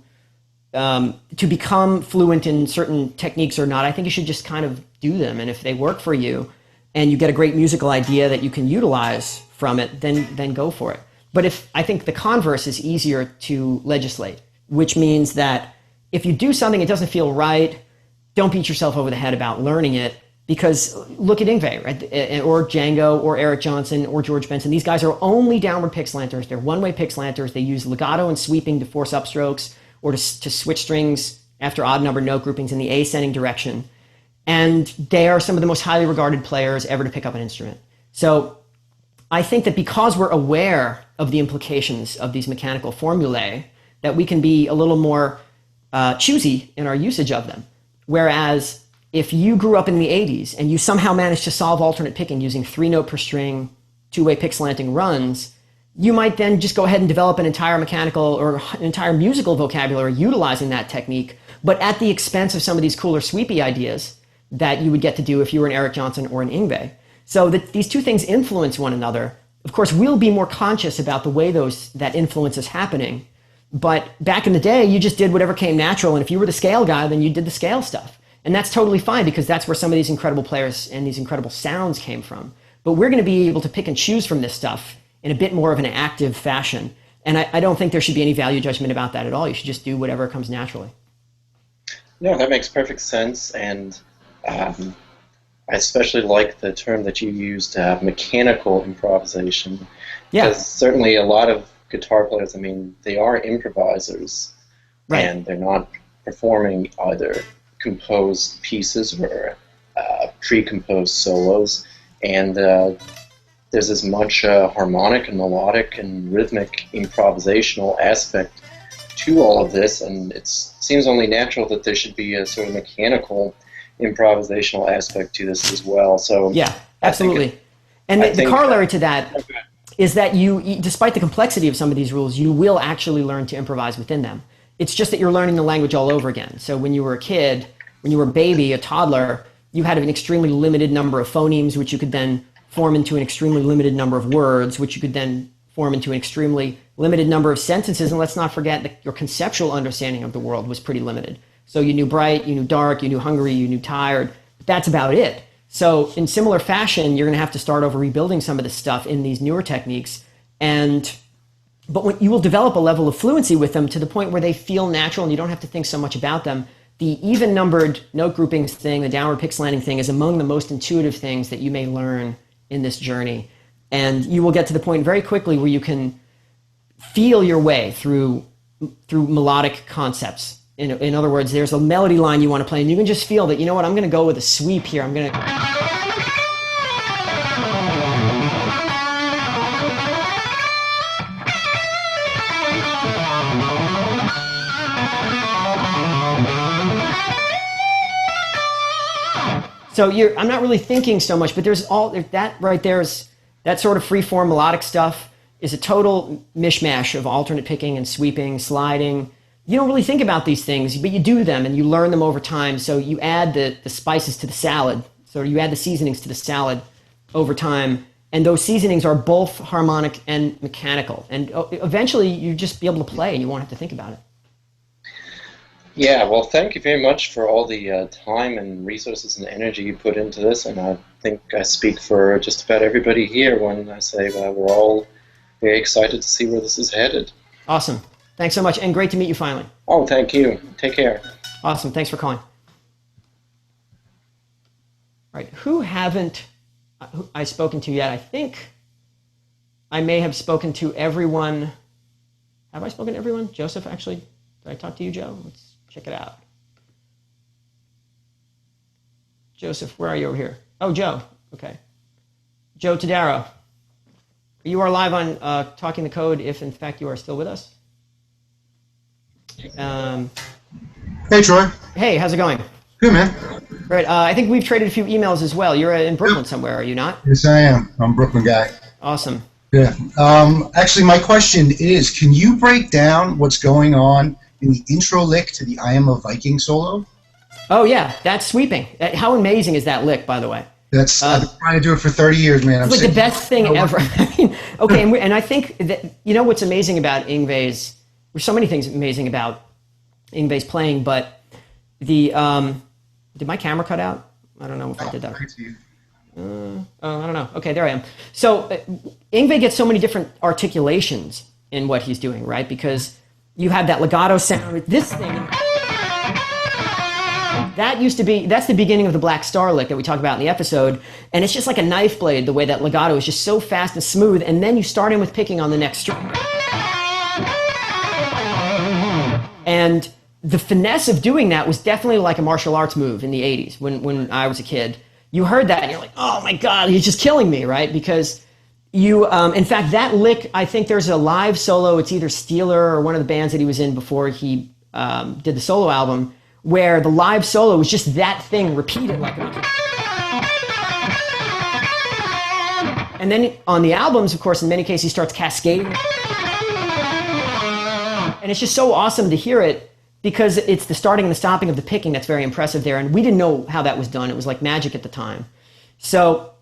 become fluent in certain techniques or not. I think you should just kind of do them, and if they work for you and you get a great musical idea that you can utilize from it, then go for it. But I think the converse is easier to legislate, which means that if you do something it doesn't feel right, don't beat yourself over the head about learning it, because look at Yngwie, right? Or Django, or Eric Johnson, or George Benson. These guys are only downward pixlanters. They're one-way pixlanters. They use legato and sweeping to force upstrokes or to switch strings after odd-numbered note groupings in the ascending direction. And they are some of the most highly regarded players ever to pick up an instrument. So I think that because we're aware of the implications of these mechanical formulae, that we can be a little more choosy in our usage of them. Whereas if you grew up in the 80s and you somehow managed to solve alternate picking using 3-note per string, two-way Pickslanting runs, you might then just go ahead and develop an entire mechanical or an entire musical vocabulary utilizing that technique, but at the expense of some of these cooler sweepy ideas that you would get to do if you were an Eric Johnson or an Yngwie. So these two things influence one another. Of course, we'll be more conscious about the way that influence is happening. But back in the day, you just did whatever came natural. And if you were the scale guy, then you did the scale stuff. And that's totally fine, because that's where some of these incredible players and these incredible sounds came from. But we're going to be able to pick and choose from this stuff in a bit more of an active fashion. And I don't think there should be any value judgment about that at all. You should just do whatever comes naturally. No, that makes perfect sense. And I especially like the term that you used, mechanical improvisation. Yeah. Because certainly a lot of guitar players, I mean, they are improvisers. Right. And they're not performing either composed pieces or pre-composed solos, and there's as much harmonic and melodic and rhythmic improvisational aspect to all of this, and it seems only natural that there should be a sort of mechanical improvisational aspect to this as well. So yeah, absolutely. And the corollary to that is that you, despite the complexity of some of these rules, you will actually learn to improvise within them. It's just that you're learning the language all over again. So when you were a kid, when you were a baby, a toddler, you had an extremely limited number of phonemes, which you could then form into an extremely limited number of words, which you could then form into an extremely limited number of sentences. And let's not forget that your conceptual understanding of the world was pretty limited. So you knew bright, you knew dark, you knew hungry, you knew tired, but that's about it. So in similar fashion, you're going to have to start over rebuilding some of this stuff in these newer techniques. But when you will develop a level of fluency with them to the point where they feel natural and you don't have to think so much about them. The even-numbered note groupings thing, the downward Pickslanting thing, is among the most intuitive things that you may learn in this journey. And you will get to the point very quickly where you can feel your way through melodic concepts. In other words, there's a melody line you want to play, and you can just feel that, you know what, I'm going to go with a sweep here. I'm going to... So I'm not really thinking so much, but there's that right there is that sort of free-form melodic stuff is a total mishmash of alternate picking and sweeping, sliding. You don't really think about these things, but you do them and you learn them over time. So you add the spices to the salad. So you add the seasonings to the salad over time. And those seasonings are both harmonic and mechanical. And eventually you just be able to play and you won't have to think about it. Yeah, well, thank you very much for all the time and resources and energy you put into this, and I think I speak for just about everybody here when I say that we're all very excited to see where this is headed. Awesome. Thanks so much, and great to meet you finally. Oh, thank you. Take care. Awesome. Thanks for calling. All right, who haven't I spoken to yet? I think I may have spoken to everyone. Have I spoken to everyone? Joseph, actually? Did I talk to you, Joe? Let's check it out. Joseph, where are you over here? Oh, Joe. Okay. Joe Tadaro. You are live on Talking the Code, if in fact you are still with us. Hey, Troy. Hey, how's it going? Good, man. Great. I think we've traded a few emails as well. You're in Brooklyn somewhere, are you not? Yes, I am. I'm a Brooklyn guy. Awesome. Yeah. Actually, my question is, can you break down what's going on in the intro lick to the I Am a Viking solo? Oh, yeah. That's sweeping. How amazing is that lick, by the way? I've been trying to do it for 30 years, man. It's like the best thing ever. I mean, okay, and I think that, you know what's amazing about Yngwie's, there's so many things amazing about Yngwie's playing, but the, did my camera cut out? I don't know if I did that. I don't know. Okay, there I am. So Yngwie gets so many different articulations in what he's doing, right? Because you have that legato sound with this thing. That's the beginning of the Black Star lick that we talked about in the episode, and it's just like a knife blade, the way that legato is just so fast and smooth, and then you start in with picking on the next string. And the finesse of doing that was definitely like a martial arts move in the 80s when I was a kid. You heard that and you're like, oh my God, he's just killing me, right? Because you, in fact, that lick, I think there's a live solo, it's either Steeler or one of the bands that he was in before he did the solo album, where the live solo was just that thing repeated like a... And then on the albums, of course, in many cases, he starts cascading. And it's just so awesome to hear it because it's the starting and the stopping of the picking that's very impressive there. And we didn't know how that was done. It was like magic at the time. So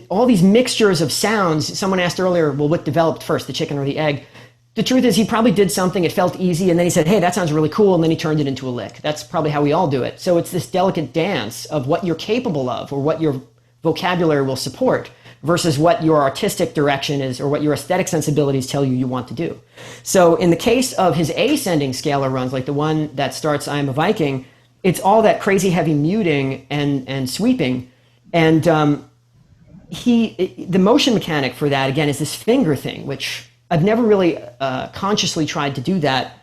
all these mixtures of sounds, someone asked earlier, well, what developed first, the chicken or the egg? The truth is he probably did something, it felt easy, and then he said, hey, that sounds really cool, and then he turned it into a lick. That's probably how we all do it. So it's this delicate dance of what you're capable of or what your vocabulary will support versus what your artistic direction is or what your aesthetic sensibilities tell you want to do. So in the case of his ascending scalar runs, like the one that starts I Am a Viking, it's all that crazy heavy muting and sweeping. And the motion mechanic for that, again, is this finger thing, which I've never really consciously tried to do that.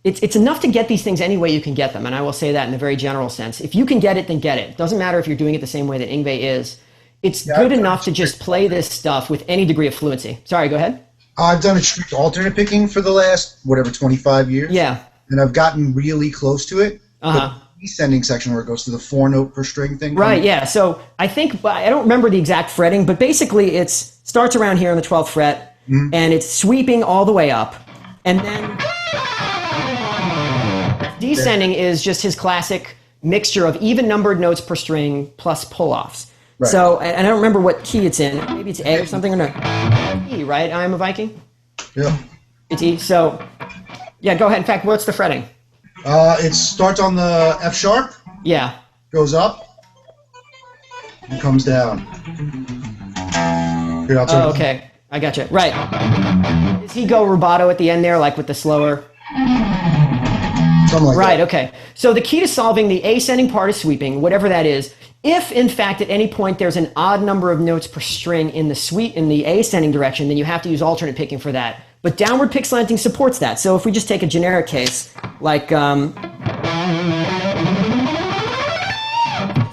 It's enough to get these things any way you can get them, and I will say that in a very general sense. If you can get it, then get it. It doesn't matter if you're doing it the same way that Yngwie is. It's good enough to just play this stuff with any degree of fluency. Sorry, go ahead. I've done a strict alternate picking for the last, 25 years. Yeah. And I've gotten really close to it. The descending section where it goes to the 4-note per string thing. Right, yeah. So I think, I don't remember the exact fretting, but basically it starts around here on the 12th fret, and it's sweeping all the way up. And then descending is just his classic mixture of even numbered notes per string plus pull-offs. Right. So, and I don't remember what key it's in. Maybe it's A or something, or no. E, right? I Am a Viking? Yeah. It's E. So, yeah, go ahead. In fact, what's the fretting? It starts on the F sharp. Yeah. Goes up. And comes down. Here, oh, okay. I gotcha. Right. Does he go rubato at the end there, like with the slower? Something like right, that. Okay. So the key to solving the ascending part of sweeping, whatever that is, if in fact at any point there's an odd number of notes per string in the ascending direction, then you have to use alternate picking for that. But downward Pickslanting supports that. So if we just take a generic case, like let's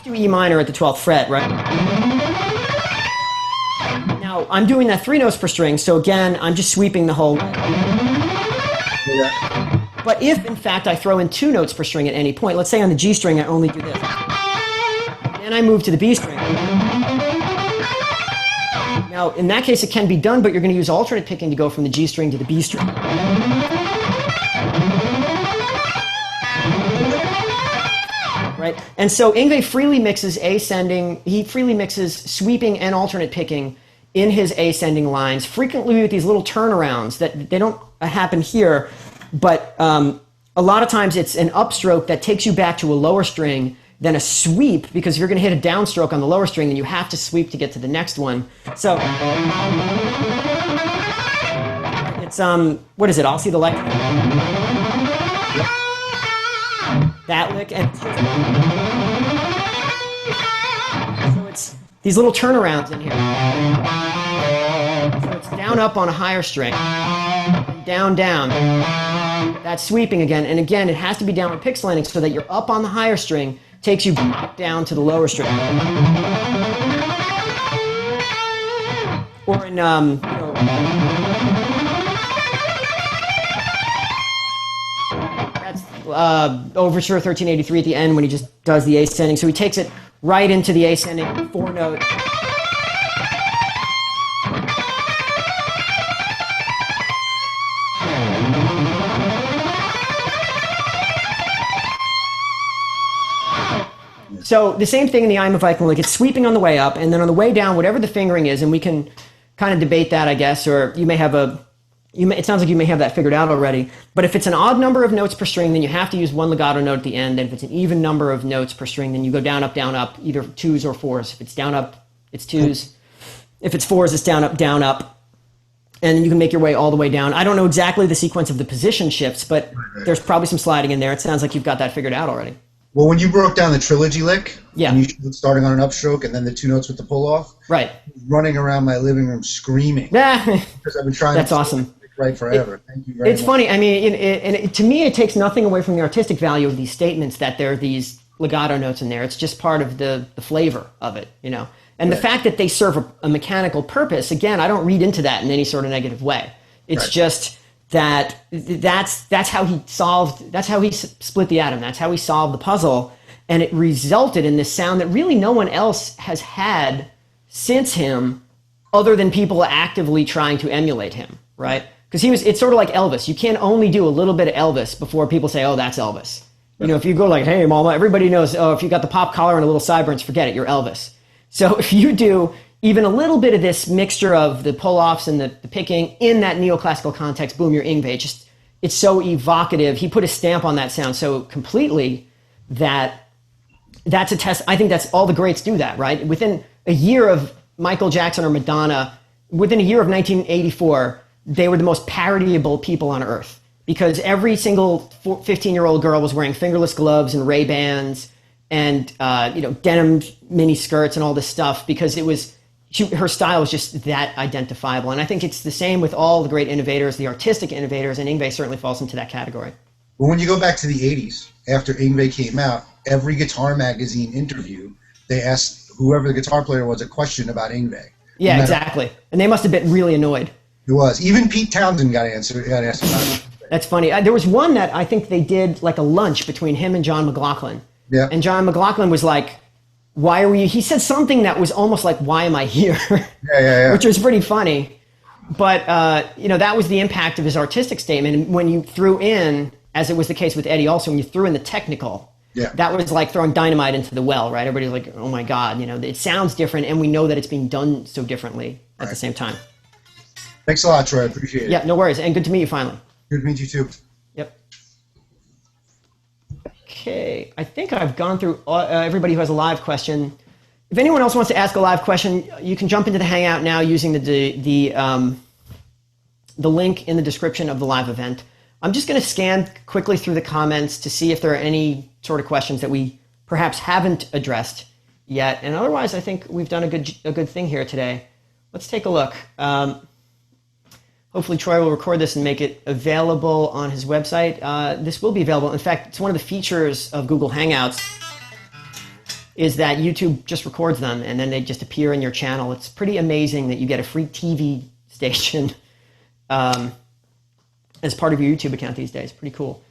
do E minor at the 12th fret, right? Now I'm doing that 3 notes per string, so again, I'm just sweeping the whole. But if in fact I throw in 2 notes per string at any point, let's say on the G string I only do this. Then I move to the B string. Now, in that case, it can be done, but you're going to use alternate picking to go from the G string to the B string. Right? And so Yngwie freely mixes sweeping and alternate picking in his ascending lines, frequently with these little turnarounds that they don't happen here, but a lot of times it's an upstroke that takes you back to a lower string, then a sweep, because if you're going to hit a downstroke on the lower string, then you have to sweep to get to the next one. So it's what is it? I'll see the light. That lick, and so it's these little turnarounds in here. So it's down up on a higher string, down down. That's sweeping again, and again it has to be downward Pickslanting so that you're up on the higher string. Takes you back down to the lower string. Or in, that's Overture 1383 at the end when he just does the ascending. So he takes it right into the ascending 4-note. So the same thing in the I'm a Viking, like it's sweeping on the way up, and then on the way down, whatever the fingering is, and we can kind of debate that, I guess, or you may have it sounds like you may have that figured out already, but if it's an odd number of notes per string, then you have to use one legato note at the end, and if it's an even number of notes per string, then you go down, up, either 2s or 4s. If it's down, up, it's 2s. If it's 4s, it's down, up. And then you can make your way all the way down. I don't know exactly the sequence of the position shifts, but there's probably some sliding in there. It sounds like you've got that figured out already. Well, when you broke down the trilogy lick, yeah, and you starting on an upstroke and then the 2 notes with the pull off, right? Running around my living room screaming because I've been trying. That's awesome. Right forever. Thank you very much. It's funny. I mean, to me, it takes nothing away from the artistic value of these statements that there are these legato notes in there. It's just part of the flavor of it, you know. And right. The fact that they serve a mechanical purpose, again, I don't read into that in any sort of negative way. It's right. Just that's how he split the atom. That's how he solved the puzzle, and it resulted in this sound that really no one else has had since him, other than people actively trying to emulate him, right? Because it's sort of like Elvis. You can't only do a little bit of Elvis before people say, oh, that's Elvis. You know, if you go like, hey, mama, everybody knows, oh, if you got the pop collar and a little sideburns, forget it, you're Elvis. So if you do even a little bit of this mixture of the pull-offs and the picking in that neoclassical context, boom, you're Yngwie. It's so evocative. He put a stamp on that sound so completely that that's a test. I think that's all the greats do that, right? Within a year of Michael Jackson or Madonna, within a year of 1984, they were the most parodyable people on earth because every single 15-year-old girl was wearing fingerless gloves and Ray-Bans and denim mini skirts and all this stuff because her style was just that identifiable. And I think it's the same with all the great innovators, the artistic innovators, and Yngwie certainly falls into that category. Well, when you go back to the 80s, after Yngwie came out, every guitar magazine interview, they asked whoever the guitar player was a question about Yngwie. Yeah, exactly. And they must have been really annoyed. It was. Even Pete Townsend got asked about it. That's funny. There was one that I think they did like a lunch between him and John McLaughlin. Yeah. And John McLaughlin was like, why are you? He said something that was almost like, why am I here? Yeah. Which was pretty funny. But, that was the impact of his artistic statement. And when you threw in, as it was the case with Eddie also, when you threw in the technical, that was like throwing dynamite into the well, right? Everybody's like, oh my God, it sounds different. And we know that it's being done so differently at the same time. Thanks a lot, Troy. I appreciate it. Yeah, no worries. And good to meet you finally. Good to meet you, too. Yep. Okay. I think I've gone through everybody who has a live question. If anyone else wants to ask a live question, you can jump into the Hangout now using the link in the description of the live event. I'm just going to scan quickly through the comments to see if there are any sort of questions that we perhaps haven't addressed yet. And otherwise, I think we've done a good thing here today. Let's take a look. Hopefully Troy will record this and make it available on his website. This will be available. In fact, it's one of the features of Google Hangouts is that YouTube just records them and then they just appear in your channel. It's pretty amazing that you get a free TV station as part of your YouTube account these days. Pretty cool.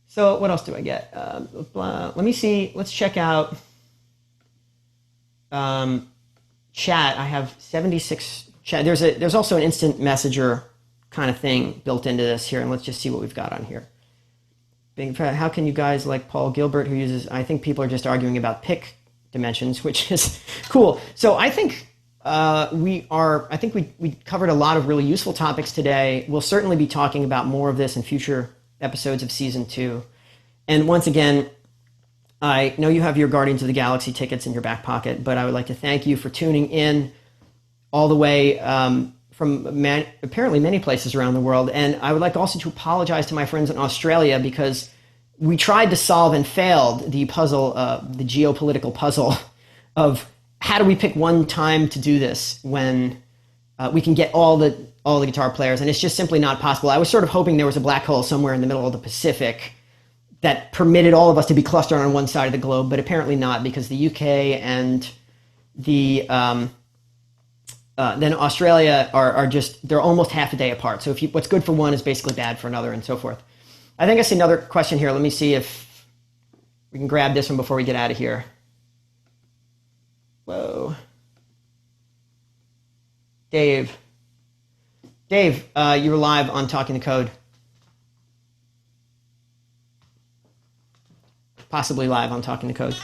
So what else do I get? Let me see. Let's check out chat. I have 76 chat. There's also an instant messenger kind of thing built into this here, and let's just see what we've got on here. How can you guys like Paul Gilbert, who uses, I think people are just arguing about pick dimensions, which is cool. So I think we covered a lot of really useful topics today. We'll certainly be talking about more of this in future episodes of season 2. And once again, I know you have your Guardians of the Galaxy tickets in your back pocket, but I would like to thank you for tuning in all the way from apparently many places around the world. And I would like also to apologize to my friends in Australia because we tried to solve and failed the puzzle, the geopolitical puzzle of how do we pick one time to do this when we can get all the guitar players, and it's just simply not possible. I was sort of hoping there was a black hole somewhere in the middle of the Pacific that permitted all of us to be clustered on one side of the globe, but apparently not, because the UK and the then Australia are just, they're almost half a day apart. So what's good for one is basically bad for another, and so forth. I think I see another question here. Let me see if we can grab this one before we get out of here. Whoa. Dave, you were live on Talking the Code. Possibly live on Talking the Code.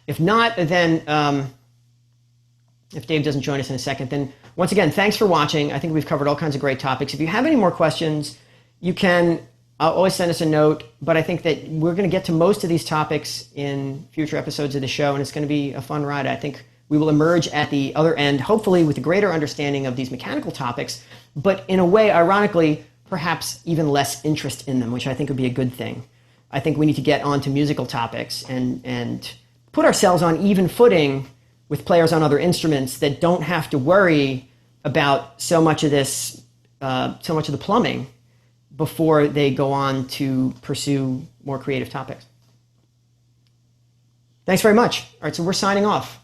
If not, then if Dave doesn't join us in a second, then once again, thanks for watching. I think we've covered all kinds of great topics. If you have any more questions, you can always send us a note, but I think that we're going to get to most of these topics in future episodes of the show, and it's going to be a fun ride. I think we will emerge at the other end, hopefully with a greater understanding of these mechanical topics, but in a way, ironically, perhaps even less interest in them, which I think would be a good thing. I think we need to get onto musical topics and put ourselves on even footing with players on other instruments that don't have to worry about so much of this, so much of the plumbing before they go on to pursue more creative topics. Thanks very much. All right, so we're signing off.